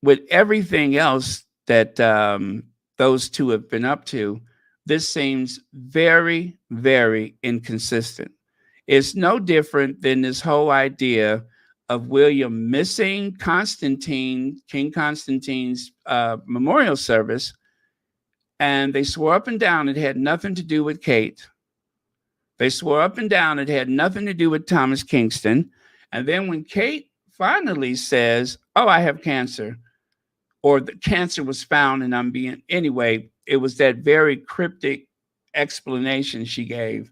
with everything else that those two have been up to, this seems very, very inconsistent. It's no different than this whole idea of William missing King Constantine's memorial service, and they swore up and down it had nothing to do with Kate. They swore up and down it had nothing to do with Thomas Kingston. And then when Kate finally says, "Oh, I have cancer," or the cancer was found and anyway, it was that very cryptic explanation she gave.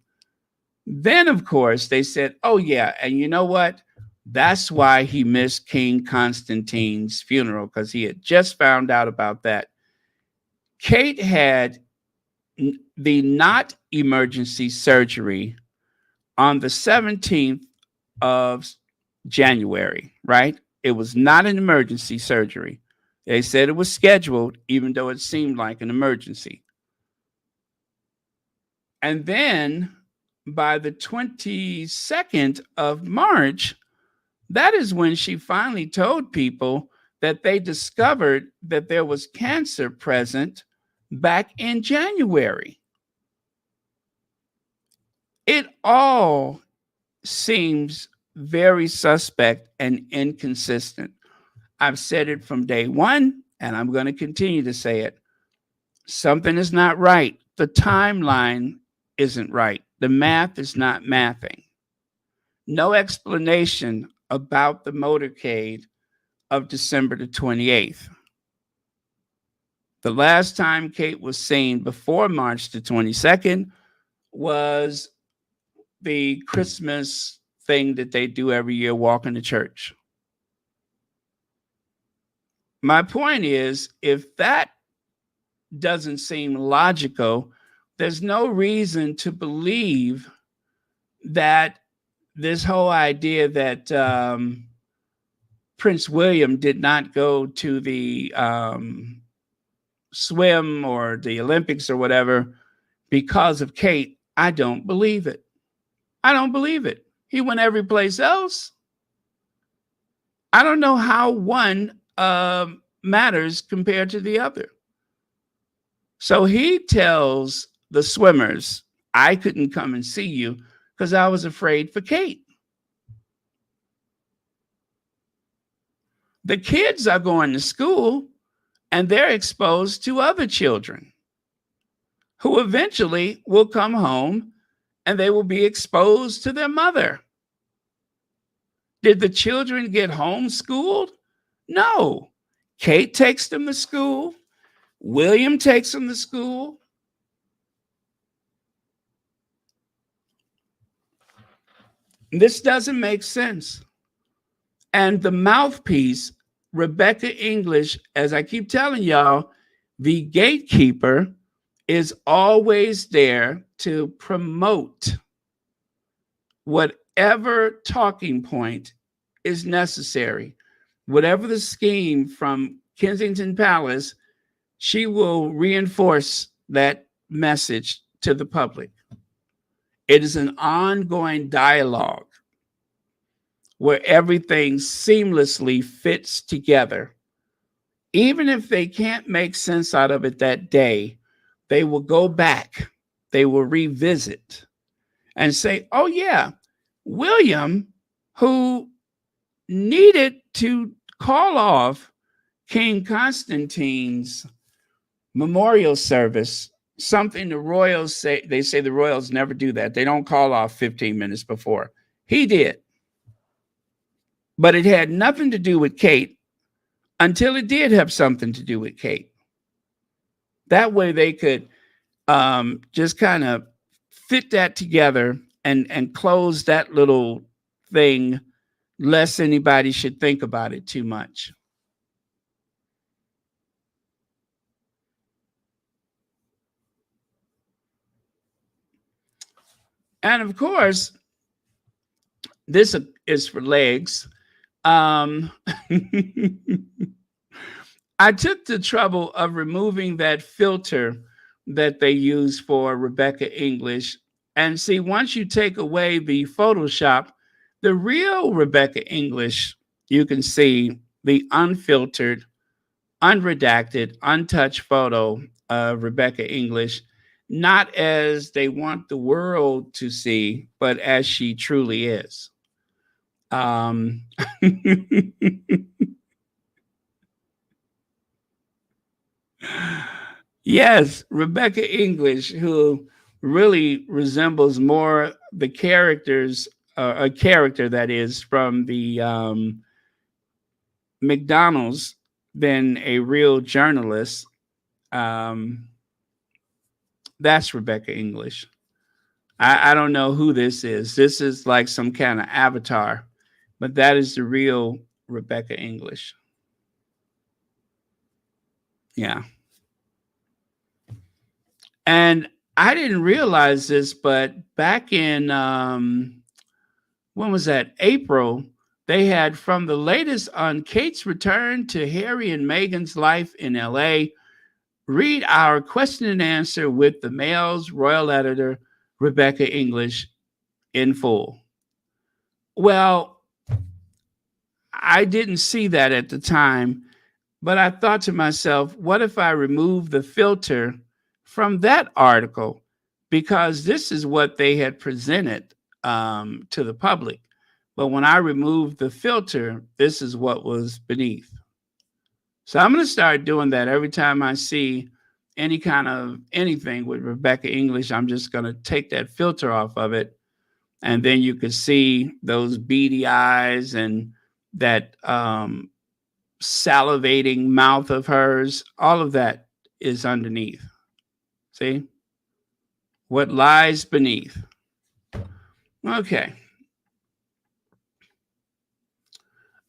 Then, of course, they said, "Oh, yeah, and you know what? That's why he missed King Constantine's funeral, because he had just found out about that." Kate had the not emergency surgery on the 17th of January, right? It was not an emergency surgery. They said it was scheduled, even though it seemed like an emergency. And then by the 22nd of March, that is when she finally told people that they discovered that there was cancer present back in January. It all seems very suspect and inconsistent. I've said it from day one, and I'm going to continue to say it. Something is not right. The timeline isn't right. The math is not mathing. No explanation about the motorcade of December the 28th. The last time Kate was seen before March the 22nd was the Christmas thing that they do every year, walking to church. My point is, if that doesn't seem logical, there's no reason to believe that this whole idea that Prince William did not go to the swim or the Olympics or whatever because of Kate, I don't believe it. I don't believe it. He went every place else. I don't know how one matters compared to the other. So he tells the swimmers, "I couldn't come and see you because I was afraid for Kate." The kids are going to school and they're exposed to other children who eventually will come home and they will be exposed to their mother. Did the children get homeschooled? No. Kate takes them to school. William takes them to school. This doesn't make sense. And the mouthpiece, Rebecca English, as I keep telling y'all, the gatekeeper, is always there to promote whatever talking point is necessary. Whatever the scheme from Kensington Palace, she will reinforce that message to the public. It is an ongoing dialogue where everything seamlessly fits together. Even if they can't make sense out of it that day, they will go back, they will revisit and say, "Oh yeah, William, who needed to call off King Constantine's memorial service," something the royals say, they say the royals never do that. They don't call off 15 minutes before. He did. But it had nothing to do with Kate until it did have something to do with Kate. That way they could just kind of fit that together and close that little thing, lest anybody should think about it too much. And of course, this is for legs. I took the trouble of removing that filter that they use for Rebecca English. And see, once you take away the Photoshop, the real Rebecca English, you can see the unfiltered, unredacted, untouched photo of Rebecca English, not as they want the world to see, but as she truly is. Yes, Rebecca English, who really resembles more the characters, a character that is from the McDonald's than a real journalist. Um, that's Rebecca English. I don't know who this is. This is like some kind of avatar, but that is the real Rebecca English. Yeah. And I didn't realize this, but back in, when was that? April, they had from the latest on Kate's return to Harry and Meghan's life in LA. Read our question and answer with the Mail's royal editor, Rebecca English, in full. Well, I didn't see that at the time, but I thought to myself, what if I remove the filter from that article? Because this is what they had presented to the public. But when I removed the filter, this is what was beneath. So I'm going to start doing that every time I see any kind of anything with Rebecca English. I'm just going to take that filter off of it. And then you can see those beady eyes and that salivating mouth of hers. All of that is underneath. See? What lies beneath. Okay.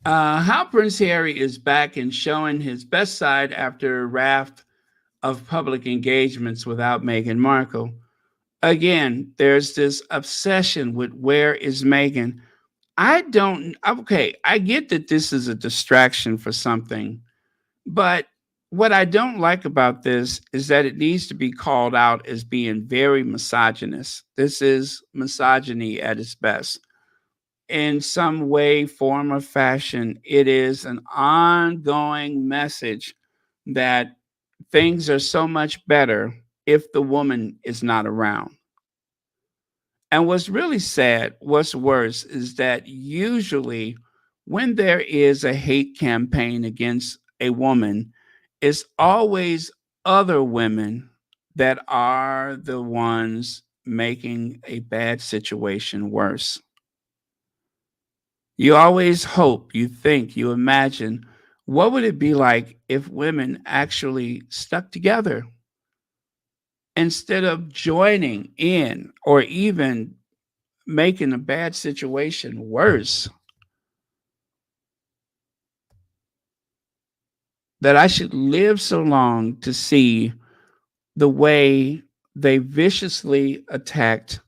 How Prince Harry is back and showing his best side after a raft of public engagements without Meghan Markle. Again, there's this obsession with where is Meghan. I get that this is a distraction for something, but what I don't like about this is that it needs to be called out as being very misogynist. This is misogyny at its best. In some way, form, or fashion, it is an ongoing message that things are so much better if the woman is not around. And what's really sad, what's worse, is that usually when there is a hate campaign against a woman, it's always other women that are the ones making a bad situation worse. You always hope, you think, you imagine, what would it be like if women actually stuck together instead of joining in or even making a bad situation worse? That I should live so long to see the way they viciously attacked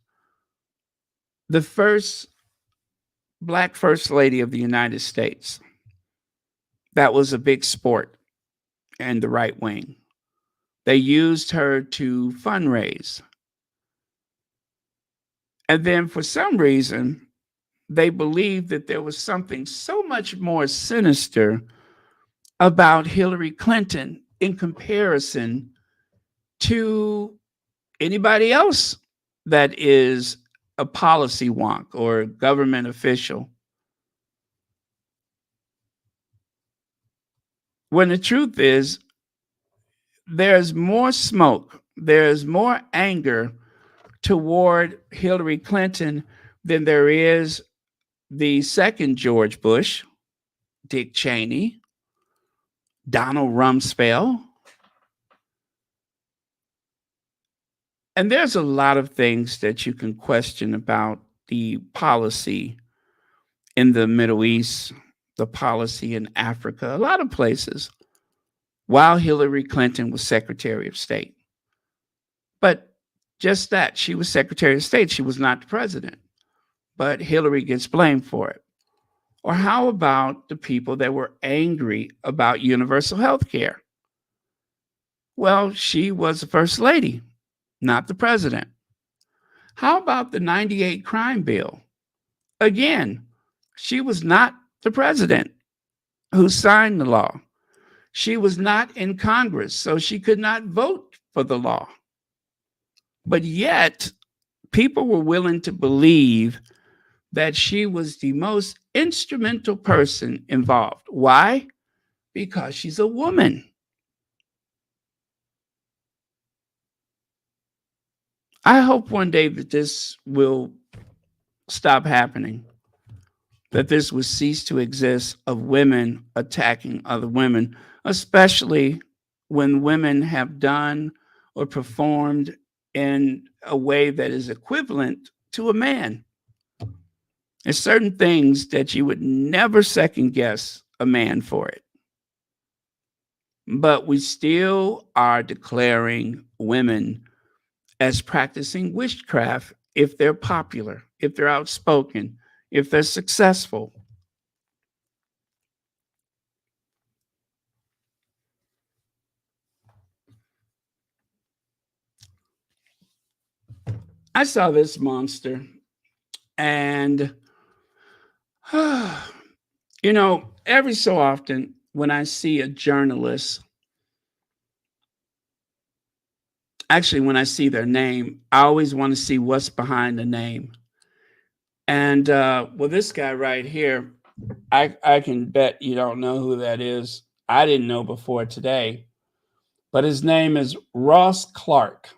the first Black First Lady of the United States. That was a big sport in the right wing. They used her to fundraise. And then for some reason, they believed that there was something so much more sinister about Hillary Clinton in comparison to anybody else that is a policy wonk or a government official. When the truth is, there's more smoke, there's more anger toward Hillary Clinton than there is the second George Bush, Dick Cheney, Donald Rumsfeld. And there's a lot of things that you can question about the policy in the Middle East, the policy in Africa, a lot of places, while Hillary Clinton was Secretary of State. But just that, she was Secretary of State, she was not the president. But Hillary gets blamed for it. Or how about the people that were angry about universal health care? Well, she was the first lady, not the president. How about the 98 crime bill? Again, she was not the president who signed the law. She was not in Congress, so she could not vote for the law. But yet, people were willing to believe that she was the most instrumental person involved. Why? Because she's a woman. I hope one day that this will stop happening, that this will cease to exist of women attacking other women, especially when women have done or performed in a way that is equivalent to a man. There's certain things that you would never second guess a man for it. But we still are declaring women as practicing witchcraft if they're popular, if they're outspoken, if they're successful. I saw this monster, and you know, every so often when I see a journalist, actually when I see their name, I always want to see what's behind the name. And well, this guy right here, I can bet you don't know who that is. I didn't know before today, but his name is Ross Clark.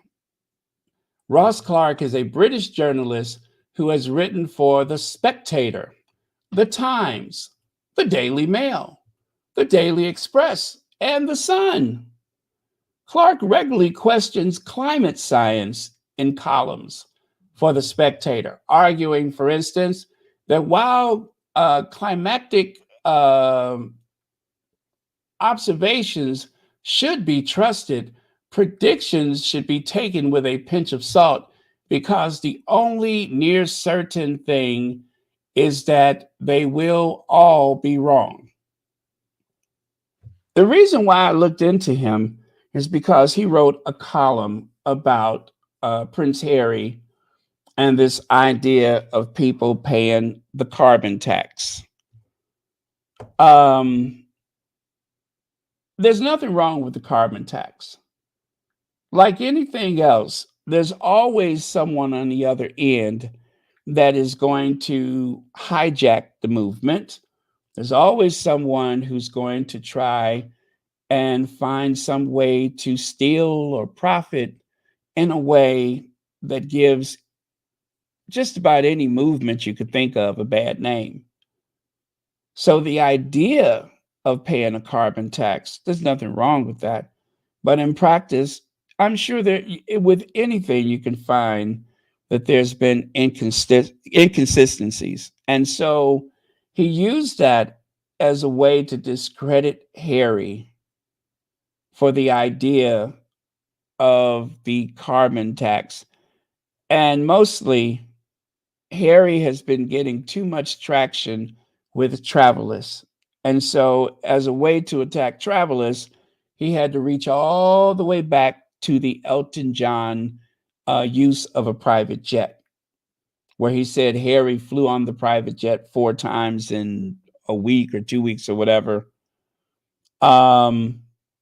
Ross Clark is a British journalist who has written for The Spectator, The Times, The Daily Mail, The Daily Express, and The Sun. Clark regularly questions climate science in columns for The Spectator, arguing, for instance, that while climatic observations should be trusted, predictions should be taken with a pinch of salt, because the only near certain thing is that they will all be wrong. The reason why I looked into him is because he wrote a column about Prince Harry and this idea of people paying the carbon tax. There's nothing wrong with the carbon tax. Like anything else, there's always someone on the other end that is going to hijack the movement. There's always someone who's going to try and find some way to steal or profit in a way that gives just about any movement you could think of a bad name. So the idea of paying a carbon tax, there's nothing wrong with that. But in practice, I'm sure that with anything you can find that there's been inconsistencies. And so he used that as a way to discredit Harry for the idea of the carbon tax. And mostly, Harry has been getting too much traction with travelers. And so, as a way to attack travelers, he had to reach all the way back to the Elton John use of a private jet, where he said Harry flew on the private jet 4 times in a week or 2 weeks or whatever.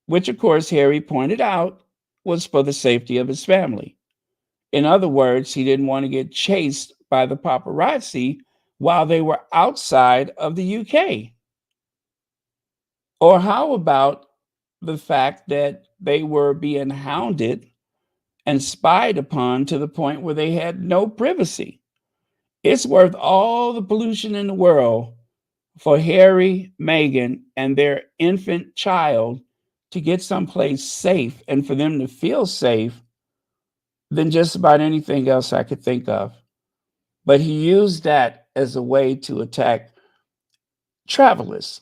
Which, of course, Harry pointed out was for the safety of his family. In other words, he didn't want to get chased by the paparazzi while they were outside of the UK. Or how about the fact that they were being hounded and spied upon to the point where they had no privacy? It's worth all the pollution in the world for Harry, Meghan, and their infant child to get someplace safe and for them to feel safe than just about anything else I could think of. But he used that as a way to attack travelers.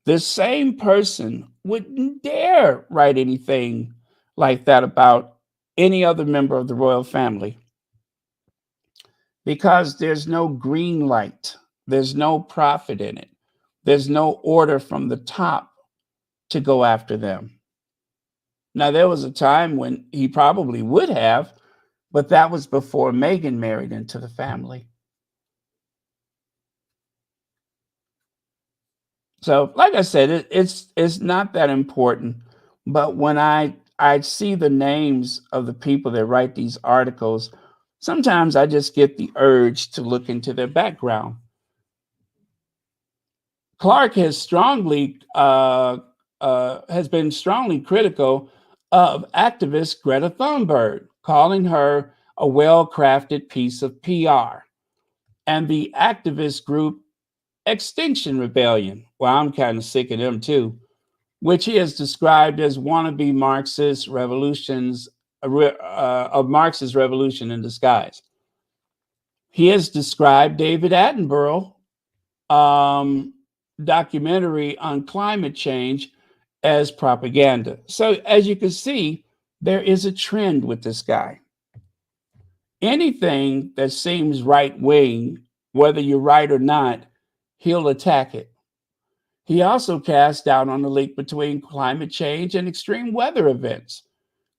This same person wouldn't dare write anything like that about any other member of the royal family because there's no green light, there's no profit in it, there's no order from the top to go after them. Now, there was a time when he probably would have, but that was before Meghan married into the family. So, like I said, it's not that important. But when I see the names of the people that write these articles, sometimes I just get the urge to look into their background. Clark has been strongly critical of activist Greta Thunberg, calling her a well-crafted piece of PR, and the activist group Extinction Rebellion. Well, I'm kind of sick of them too, which he has described as wannabe Marxist revolutions of Marxist revolution in disguise. He has described David Attenborough documentary on climate change as propaganda. So as you can see, there is a trend with this guy. Anything that seems right wing, whether you're right or not, he'll attack it. He also cast doubt on the link between climate change and extreme weather events.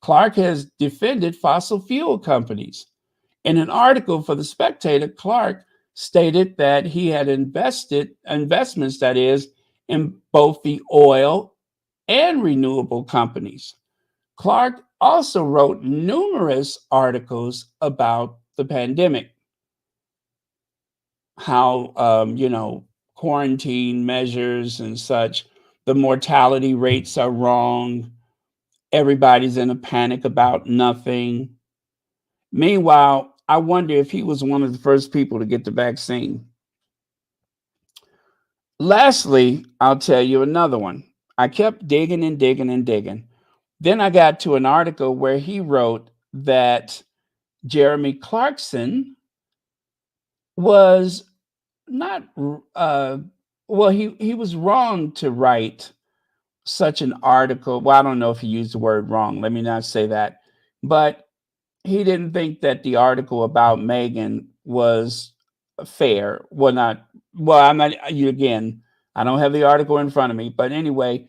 Clark has defended fossil fuel companies. In an article for The Spectator, Clark stated that he had investments, that is, in both the oil and renewable companies. Clark also wrote numerous articles about the pandemic, how, quarantine measures and such, the mortality rates are wrong. Everybody's in a panic about nothing. Meanwhile, I wonder if he was one of the first people to get the vaccine. Lastly, I'll tell you another one. I kept digging and digging and digging. Then I got to an article where he wrote that Jeremy Clarkson was not, he was wrong to write such an article. Well, I don't know if he used the word wrong. Let me not say that. But he didn't think that the article about Meghan was fair. I'm not, again, I don't have the article in front of me. But anyway,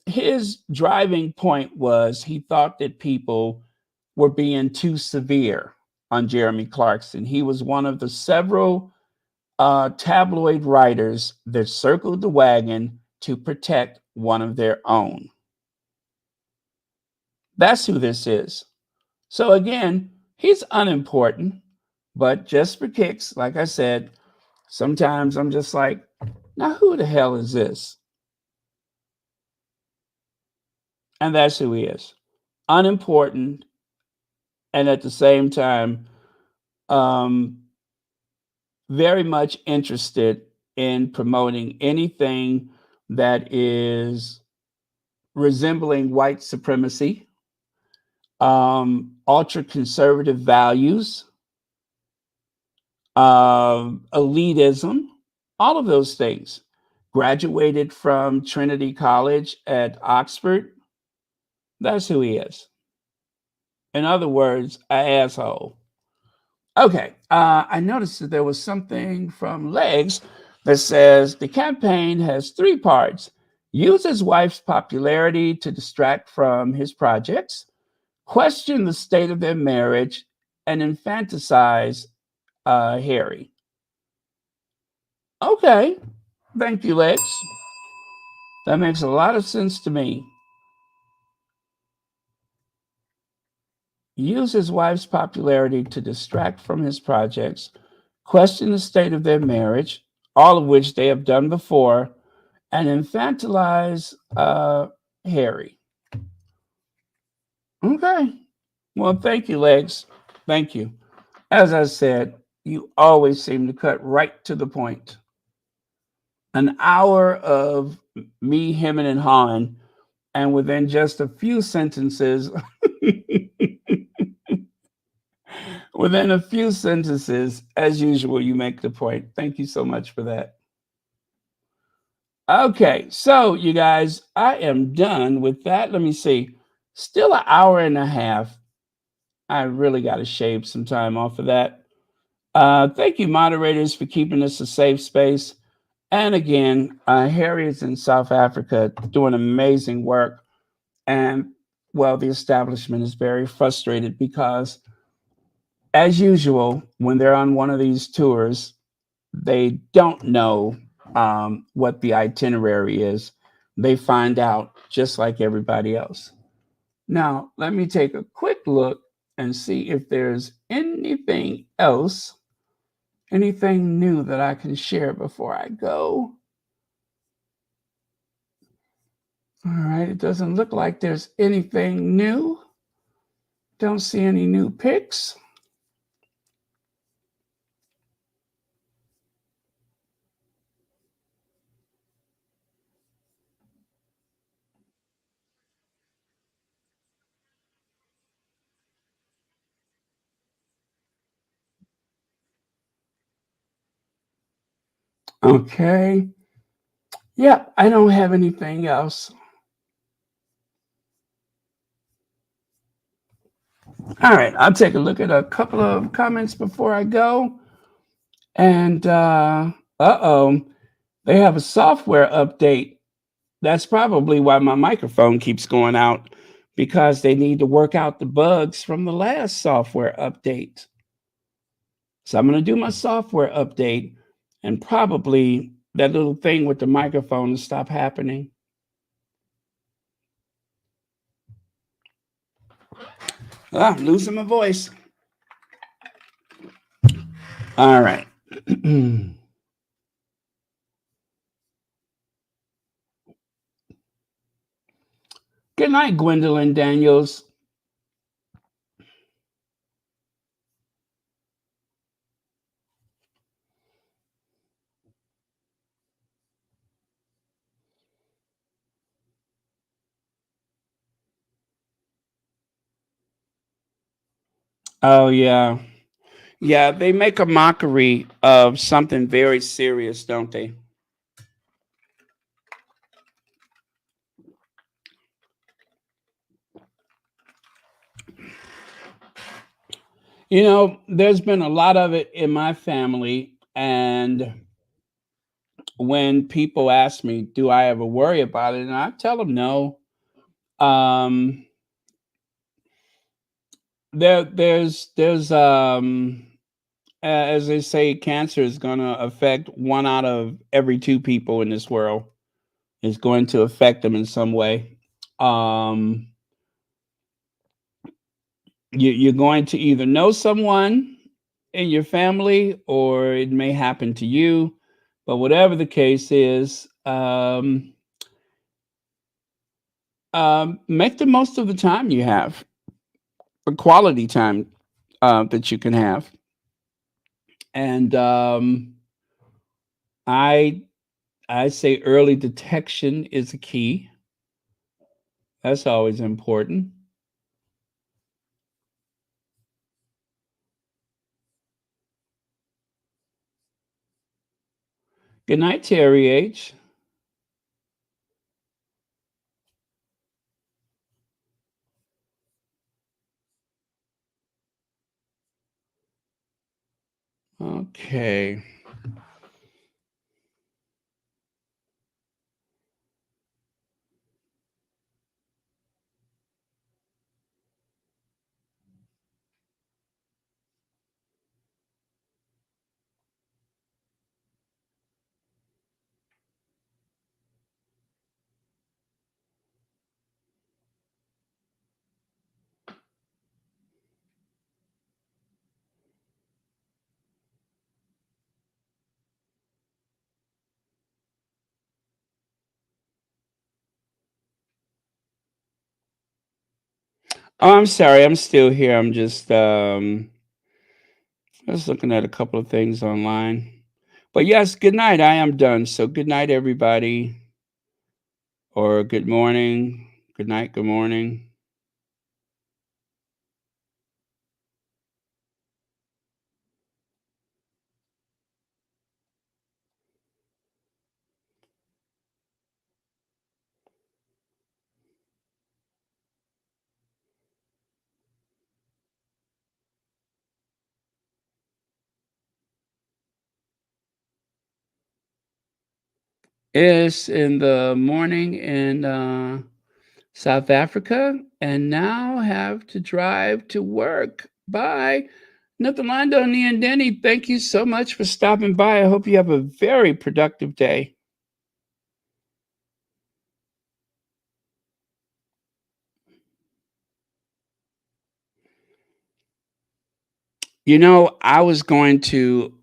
his driving point was he thought that people were being too severe on Jeremy Clarkson. He was one of the several tabloid writers that circled the wagon to protect one of their own. That's who this is. So again, he's unimportant, but just for kicks, like I said, sometimes I'm just like, now who the hell is this? And that's who he is. Unimportant, and at the same time, very much interested in promoting anything that is resembling white supremacy, ultra conservative values, elitism, all of those things. Graduated from Trinity College at Oxford. That's who he is. In other words, an asshole. Okay, I noticed that there was something from Legs that says the campaign has 3 parts. Use his wife's popularity to distract from his projects, question the state of their marriage, and infantilize Harry. Okay, thank you, Lex. That makes a lot of sense to me. Use his wife's popularity to distract from his projects, question the state of their marriage, all of which they have done before, and infantilize Harry. Okay. Well, thank you, Legs. Thank you. As I said, you always seem to cut right to the point. An hour of me hemming and hawing, and within just a few sentences, Within a few sentences, as usual, you make the point. Thank you so much for that. Okay, so you guys, I am done with that. Let me see. Still an hour and a half. I really got to shave some time off of that. Thank you, moderators, for keeping this a safe space. And again, Harriet's in South Africa doing amazing work. And, well, the establishment is very frustrated because, as usual, when they're on one of these tours, they don't know what the itinerary is. They find out just like everybody else. Now, let me take a quick look and see if there's anything else, anything new that I can share before I go. All right, it doesn't look like there's anything new. Don't see any new pics. Okay. Yeah, I don't have anything else. All right, I'll take a look at a couple of comments before I go. And they have a software update. That's probably why my microphone keeps going out, because they need to work out the bugs from the last software update. So I'm going to do my software update, and probably that little thing with the microphone will stop happening. I'm losing my voice. All right. Good night, Gwendolyn Daniels. Oh, yeah. Yeah, they make a mockery of something very serious, don't they? You know, there's been a lot of it in my family. And when people ask me, do I ever worry about it? And I tell them no. There's as they say, cancer is going to affect 1 out of every 2 people in this world. It's going to affect them in some way. You're going to either know someone in your family, or it may happen to you. But whatever the case is, make the most of the time you have, the quality time that you can have. And I say early detection is a key. That's always important. Good night, Terry H. Okay. Oh, I'm sorry. I'm still here. I'm just looking at a couple of things online. But yes, good night. I am done. So good night, everybody. Or good morning. Good night. Good morning. It's in the morning in South Africa, and now have to drive to work. Bye. Nathalando, and Denny, thank you so much for stopping by. I hope you have a very productive day. You know, I was going to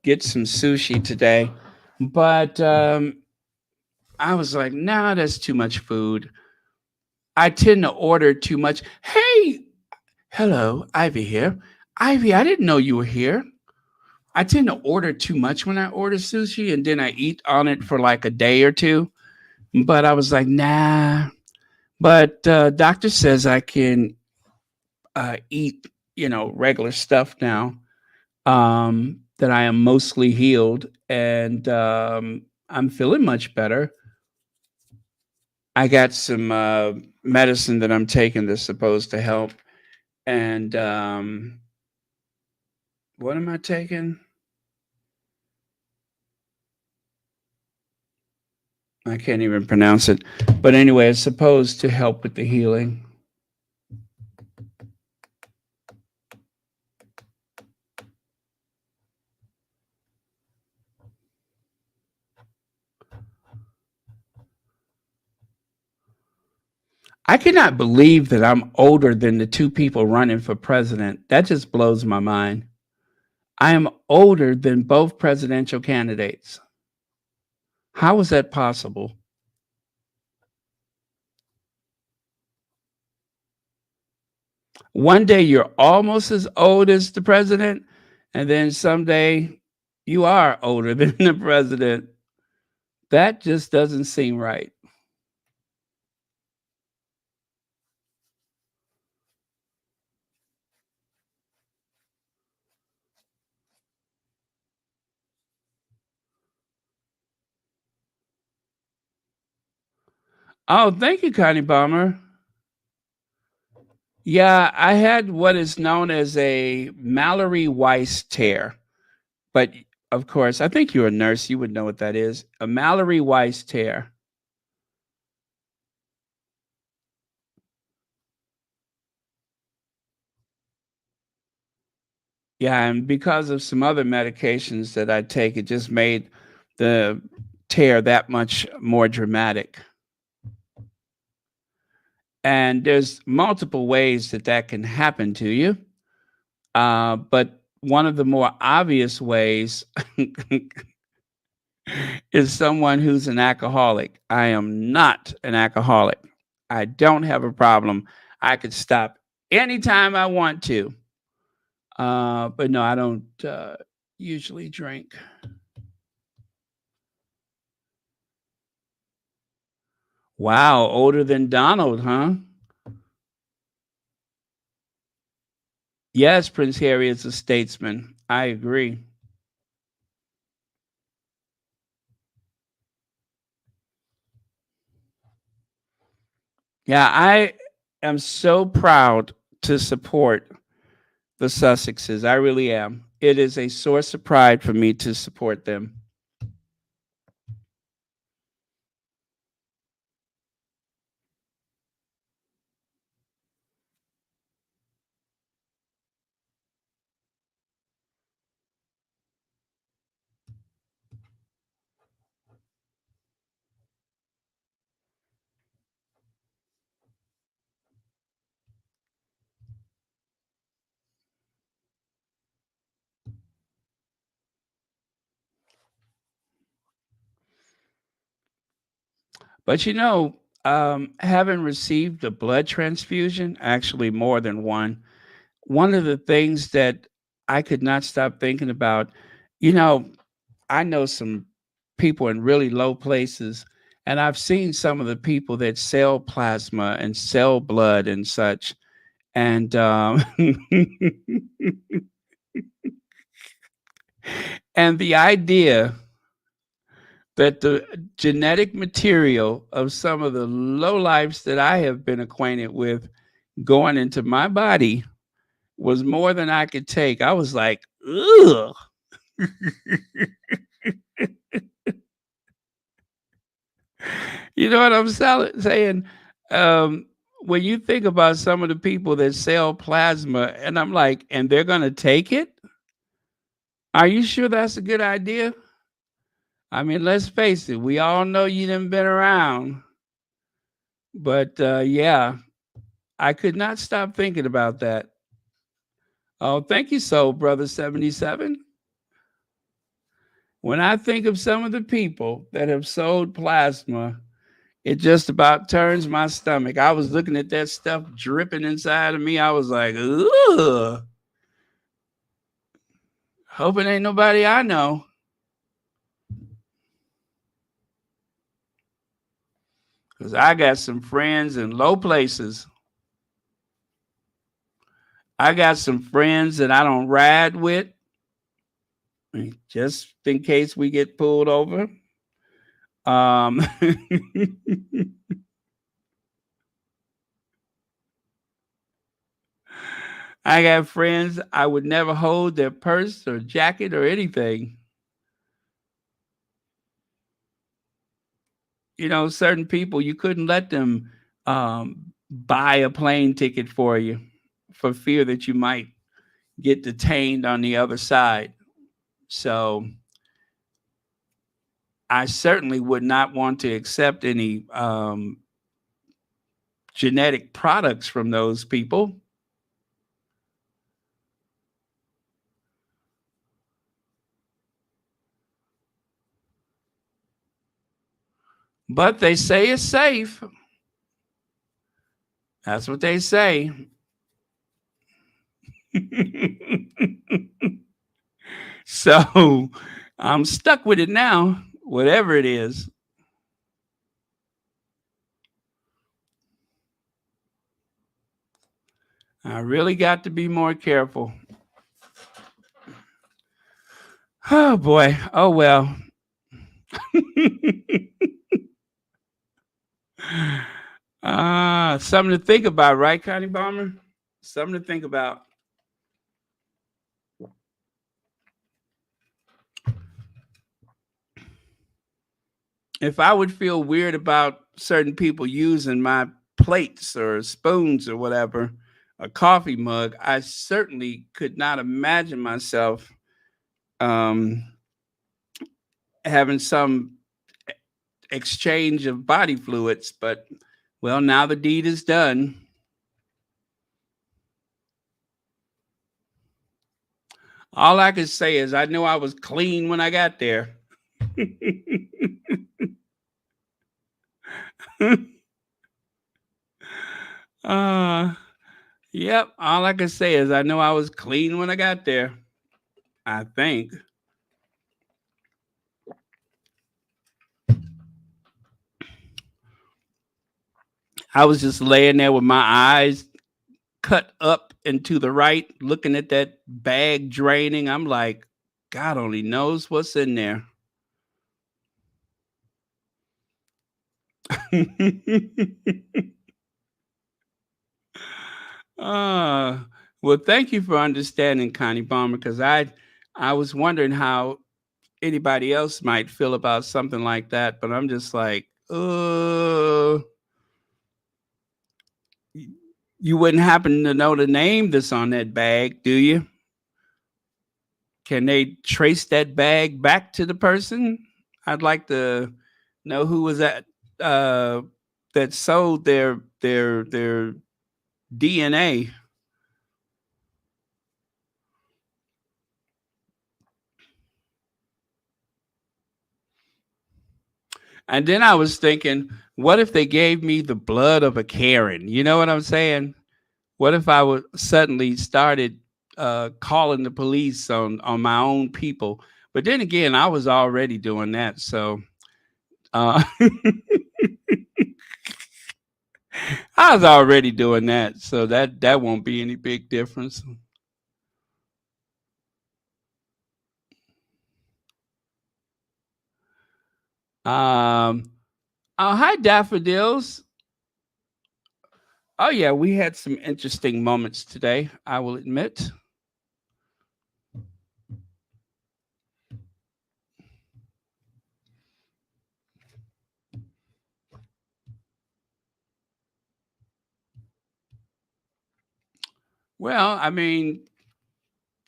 get some sushi today, but I was like, nah, that's too much food. I tend to order too much. Hey, hello, Ivy here. Ivy, I didn't know you were here. I tend to order too much when I order sushi, and then I eat on it for like a day or two. But I was like, nah. But doctor says I can eat, regular stuff now. That I am mostly healed, and I'm feeling much better. I got some medicine that I'm taking that's supposed to help. And what am I taking? I can't even pronounce it. But anyway, it's supposed to help with the healing. I cannot believe that I'm older than the two people running for president. That just blows my mind. I am older than both presidential candidates. How is that possible? One day you're almost as old as the president, and then someday you are older than the president. That just doesn't seem right. Oh, thank you, Connie Bomber. Yeah, I had what is known as a Mallory Weiss tear. But of course, I think you're a nurse. You would know what that is. A Mallory Weiss tear. Yeah, and because of some other medications that I take, it just made the tear that much more dramatic. And there's multiple ways that that can happen to you. But one of the more obvious ways is someone who's an alcoholic. I am not an alcoholic. I don't have a problem. I could stop anytime I want to. But no, I don't usually drink. Wow, older than Donald, huh? Yes, Prince Harry is a statesman. I agree. Yeah, I am so proud to support the Sussexes. I really am. It is a source of pride for me to support them. But having received a blood transfusion, actually more than one of the things that I could not stop thinking about, you know, I know some people in really low places, and I've seen some of the people that sell plasma and sell blood and such. And and the idea that the genetic material of some of the low lives that I have been acquainted with going into my body was more than I could take. I was like, ugh. You know what I'm saying? Um, when you think about some of the people that sell plasma, and I'm like, and they're gonna take it? Are you sure that's a good idea? I mean, let's face it, we all know you done been around. But yeah, I could not stop thinking about that. Oh, thank you, Soul Brother 77. When I think of some of the people that have sold plasma, it just about turns my stomach. I was looking at that stuff dripping inside of me. I was like, ugh. Hoping ain't nobody I know. Because I got some friends in low places. I got some friends that I don't ride with, just in case we get pulled over. Um, I got friends I would never hold their purse or jacket or anything. You know, certain people, you couldn't let them buy a plane ticket for you for fear that you might get detained on the other side. So I certainly would not want to accept any genetic products from those people. But they say it's safe. That's what they say. So I'm stuck with it now, whatever it is. I really got to be more careful. Oh boy. Oh well. Something to think about, right, Connie Bomber? Something to think about. If I would feel weird about certain people using my plates or spoons or whatever, a coffee mug, I certainly could not imagine myself um, having some exchange of body fluids. But well, now the deed is done. All I could say is I knew I was clean when I got there. Yep. All I can say is I know I was clean when I got there. I think. I was just laying there with my eyes cut up and to the right, looking at that bag draining. I'm like, God only knows what's in there. uh, well, thank you for understanding, Connie Bomber, because I was wondering how anybody else might feel about something like that, but I'm just like, you wouldn't happen to know the name that's on that bag, do you? Can they trace that bag back to the person? I'd like to know who was that sold their DNA. And then I was thinking, what if they gave me the blood of a Karen? You know what I'm saying? What if I would suddenly started calling the police on my own people? But then again, I was already doing that, so uh, I was already doing that, so that won't be any big difference. Um, oh, hi, daffodils. Oh yeah, we had some interesting moments today, I will admit. Well, I mean,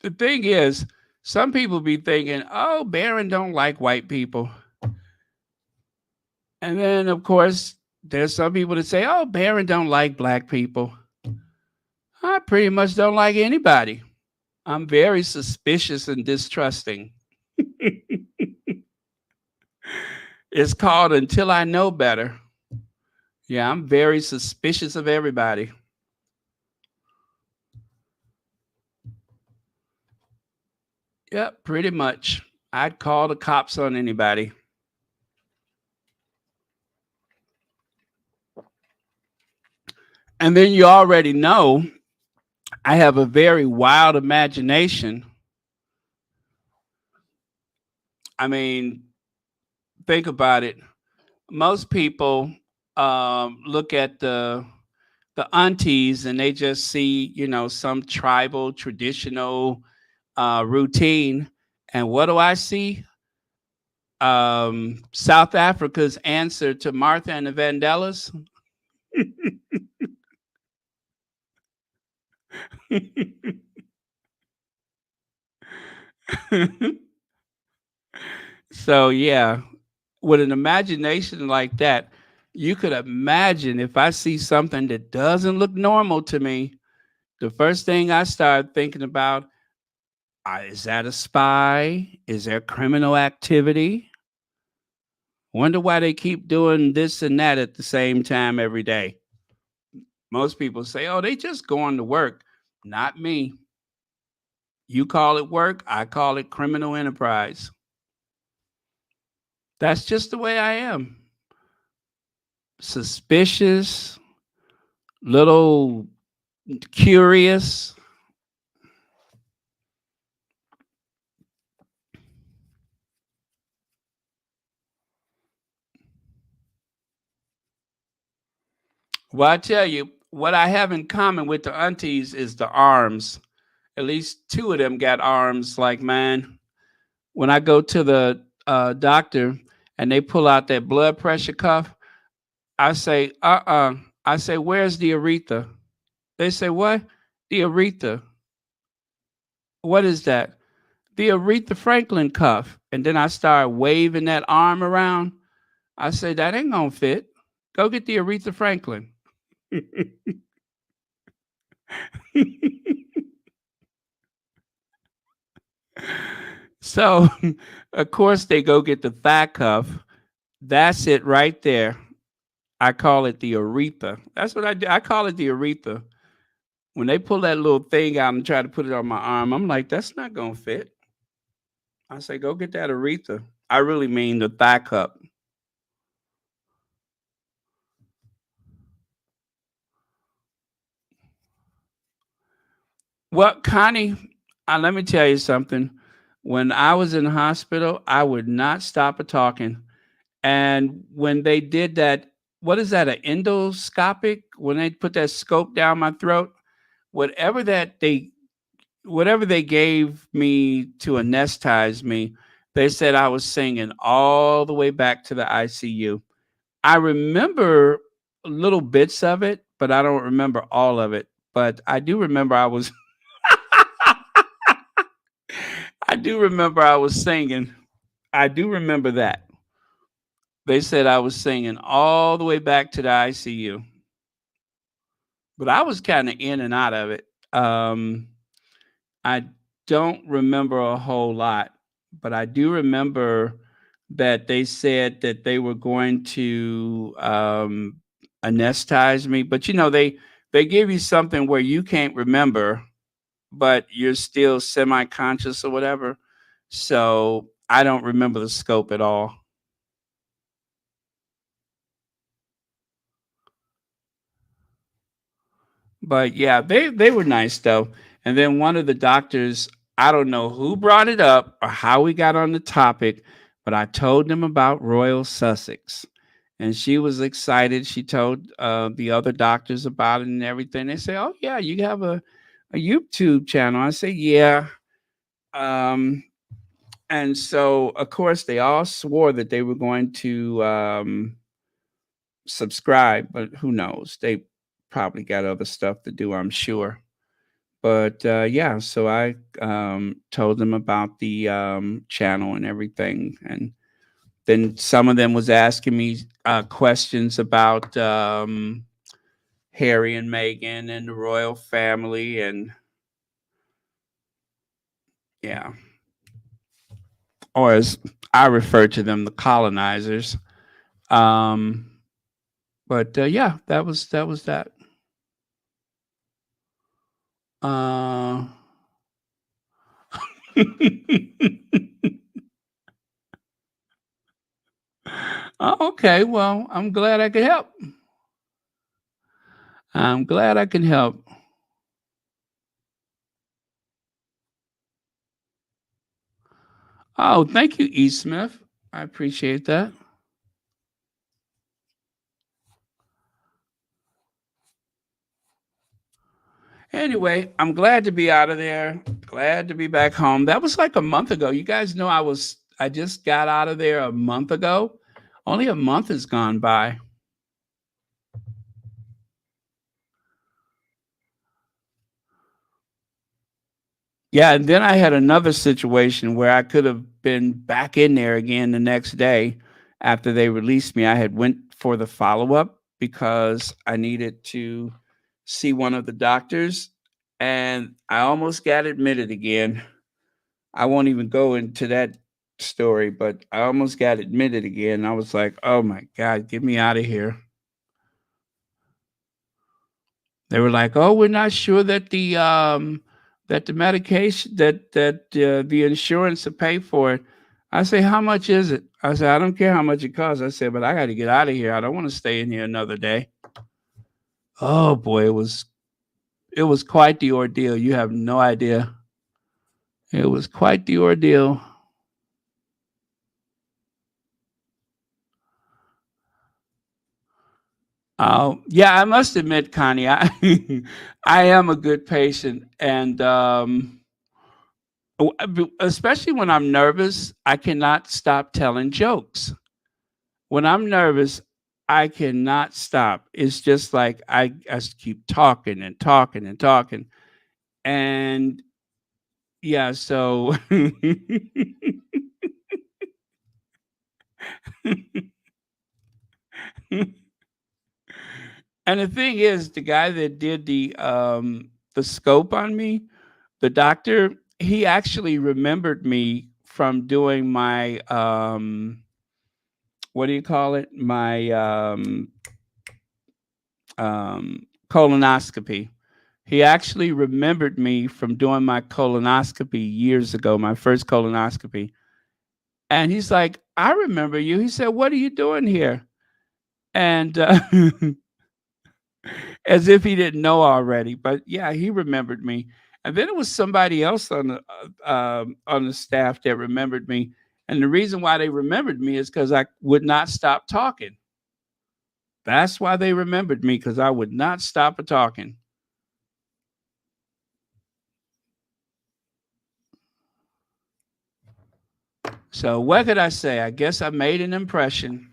the thing is, some people be thinking, "Oh, Barron don't like white people," and then of course there's some people that say, "Oh, Barron don't like black people." I pretty much don't like anybody. I'm very suspicious and distrusting. It's called Until I Know Better. Yeah, I'm very suspicious of everybody. Yep, pretty much. I'd call the cops on anybody. And then you already know I have a very wild imagination. I mean, think about it. Most people look at the aunties and they just see, some tribal traditional routine. And what do I see? South Africa's answer to Martha and the Vandellas. So yeah, with an imagination like that, you could imagine if I see something that doesn't look normal to me, the first thing I start thinking about, is that a spy? Is there criminal activity? Wonder why they keep doing this and that at the same time every day. Most people say, oh, they just going to work. Not me. You call it work, I call it criminal enterprise. That's just the way I am. Suspicious, little curious. Well, I tell you, what I have in common with the aunties is the arms. At least two of them got arms like mine. When I go to the doctor and they pull out that blood pressure cuff, I say, I say, where's the urethra? They say, what? The urethra. What is that? The Aretha Franklin cuff. And then I start waving that arm around. I say, that ain't gonna fit. Go get the Aretha Franklin. So, of course, they go get the thigh cuff. That's it right there. I call it the urethra. That's what I do. I call it the urethra. When they pull that little thing out and try to put it on my arm, I'm like, that's not going to fit. I say, go get that urethra. I really mean the thigh cup. Well, Connie, let me tell you something. When I was in the hospital, I would not stop a talking. And when they did that, what is that, an endoscopic? When they put that scope down my throat, whatever that whatever they gave me to anesthetize me, they said I was singing all the way back to the ICU. I remember little bits of it, but I don't remember all of it. But I do remember I do remember I was singing. I do remember that. They said I was singing all the way back to the ICU. But I was kind of in and out of it. I don't remember a whole lot, but I do remember that they said that they were going to anesthetize me. But they give you something where you can't remember, but you're still semi-conscious or whatever. So I don't remember the scope at all. But yeah, they were nice though. And then one of the doctors, I don't know who brought it up or how we got on the topic, but I told them about Royal Sussex. And she was excited. She told the other doctors about it and everything. They say, "Oh yeah, you have a YouTube channel." I say, "Yeah." Um, and so of course they all swore that they were going to subscribe, but who knows? They probably got other stuff to do, I'm sure. But yeah, so I told them about the channel and everything, and then some of them was asking me questions about Harry and Meghan and the royal family, and yeah, or as I refer to them, the colonizers. Um, but yeah, that was that. Uh, oh, okay, well, I'm glad I could help. I'm glad I can help. Oh, thank you, E. Smith. I appreciate that. Anyway, I'm glad to be out of there. Glad to be back home. That was like a month ago. You guys know I just got out of there a month ago. Only a month has gone by. Yeah, and then I had another situation where I could have been back in there again the next day after they released me. I had went for the follow-up because I needed to see one of the doctors, and I almost got admitted again. I won't even go into that story, but I almost got admitted again. I was like, "Oh my god, get me out of here." They were like, "Oh, we're not sure that the medication that the insurance will pay for it." I say, "How much is it?" I said, "I don't care how much it costs." I said, "But I got to get out of here. I don't want to stay in here another day." Oh boy, it was quite the ordeal. You have no idea. It was quite the ordeal. Yeah, I must admit, Connie, I I am a good patient, and especially when I'm nervous, I cannot stop telling jokes. When I'm nervous, I cannot stop. It's just like I just keep talking and talking and talking, and yeah, so and the thing is, the guy that did the scope on me, the doctor, he actually remembered me from doing my what do you call it? My colonoscopy. He actually remembered me from doing my colonoscopy years ago, my first colonoscopy. And he's like, "I remember you." He said, "What are you doing here?" And as if he didn't know already. But yeah, he remembered me. And then it was somebody else on the staff that remembered me. And the reason why they remembered me is because I would not stop talking. That's why they remembered me, because I would not stop talking. So what could I say? I guess I made an impression.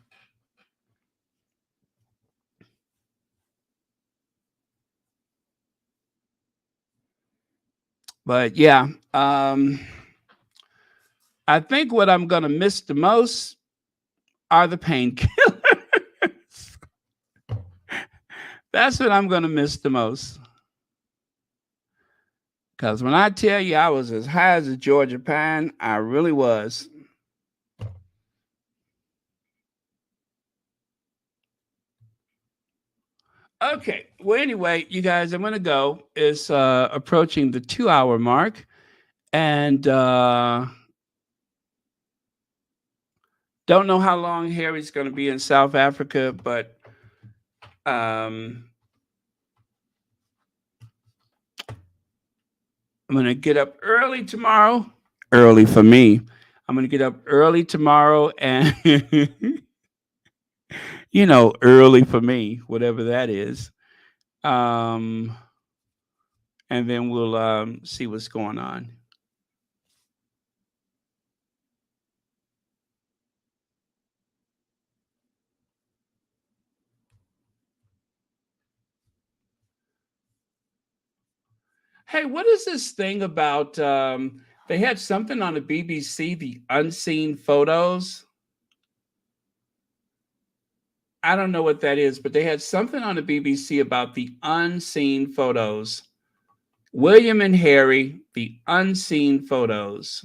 But yeah, I think what I'm gonna miss the most are the painkillers. That's what I'm gonna miss the most. Because when I tell you I was as high as a Georgia pine, I really was. Okay. Well, anyway, you guys, I'm gonna go. It's approaching the 2 hour mark. And don't know how long Harry's gonna be in South Africa, but um I'm gonna get up early tomorrow. Early for me. I'm gonna get up early tomorrow, and early for me, whatever that is. Um, and then we'll see what's going on. Hey, what is this thing about? They had something on the BBC, the unseen photos. I don't know what that is, but they had something on the BBC about the unseen photos. William and Harry, the unseen photos.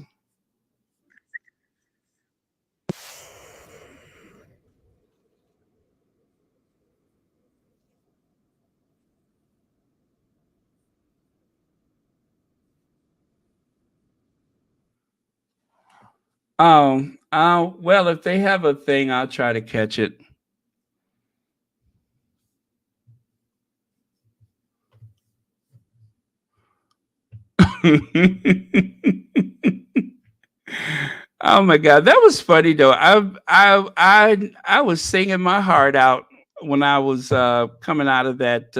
Well, if they have a thing, I'll try to catch it. Oh my God, that was funny though. I was singing my heart out when I was coming out of that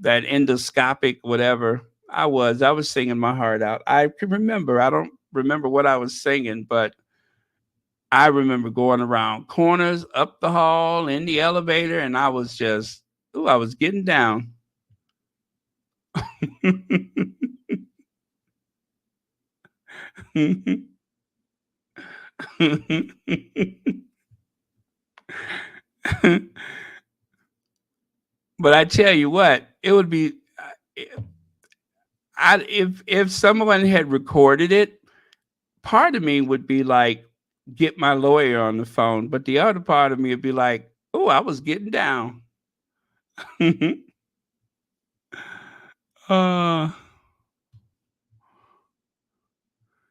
endoscopic whatever. I was singing my heart out. I can remember. I don't remember what I was singing, but I remember going around corners, up the hall, in the elevator, and I was just, I was getting down. But I tell you what, it would be, if someone had recorded it, part of me would be like, get my lawyer on the phone, but the other part of me would be like, oh, I was getting down. uh,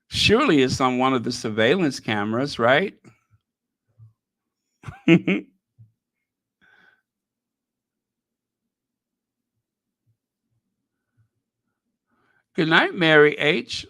Surely it's on one of the surveillance cameras, right? Good night, Mary H.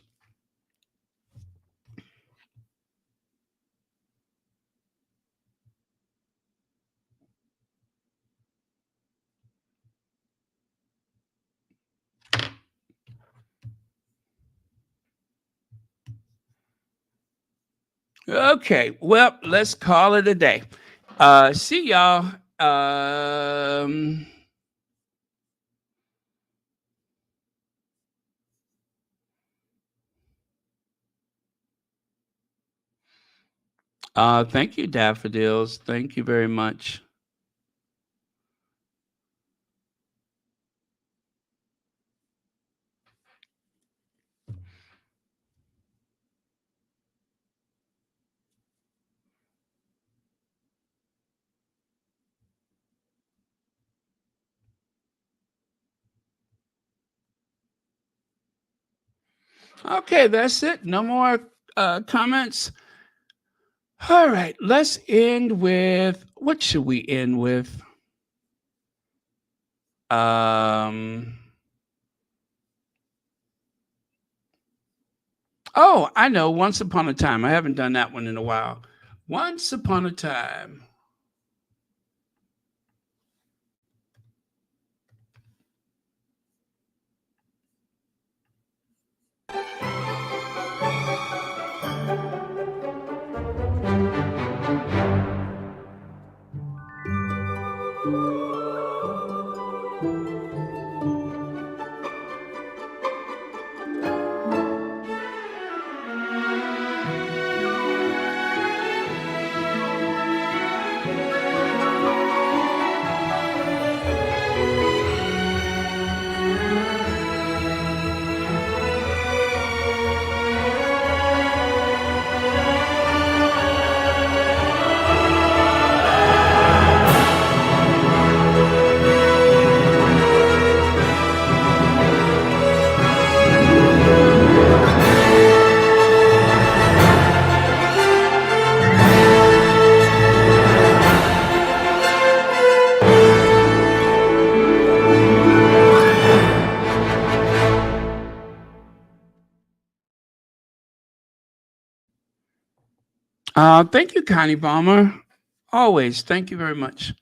Okay, well, let's call it a day. See y'all. Thank you, Daffodils. Thank you very much. Okay, that's it. No more comments. All right, let's end with, what should we end with? Oh, I know. Once Upon a Time. I haven't done that one in a while. Once Upon a Time. Thank you, Connie Balmer. Always. Thank you very much.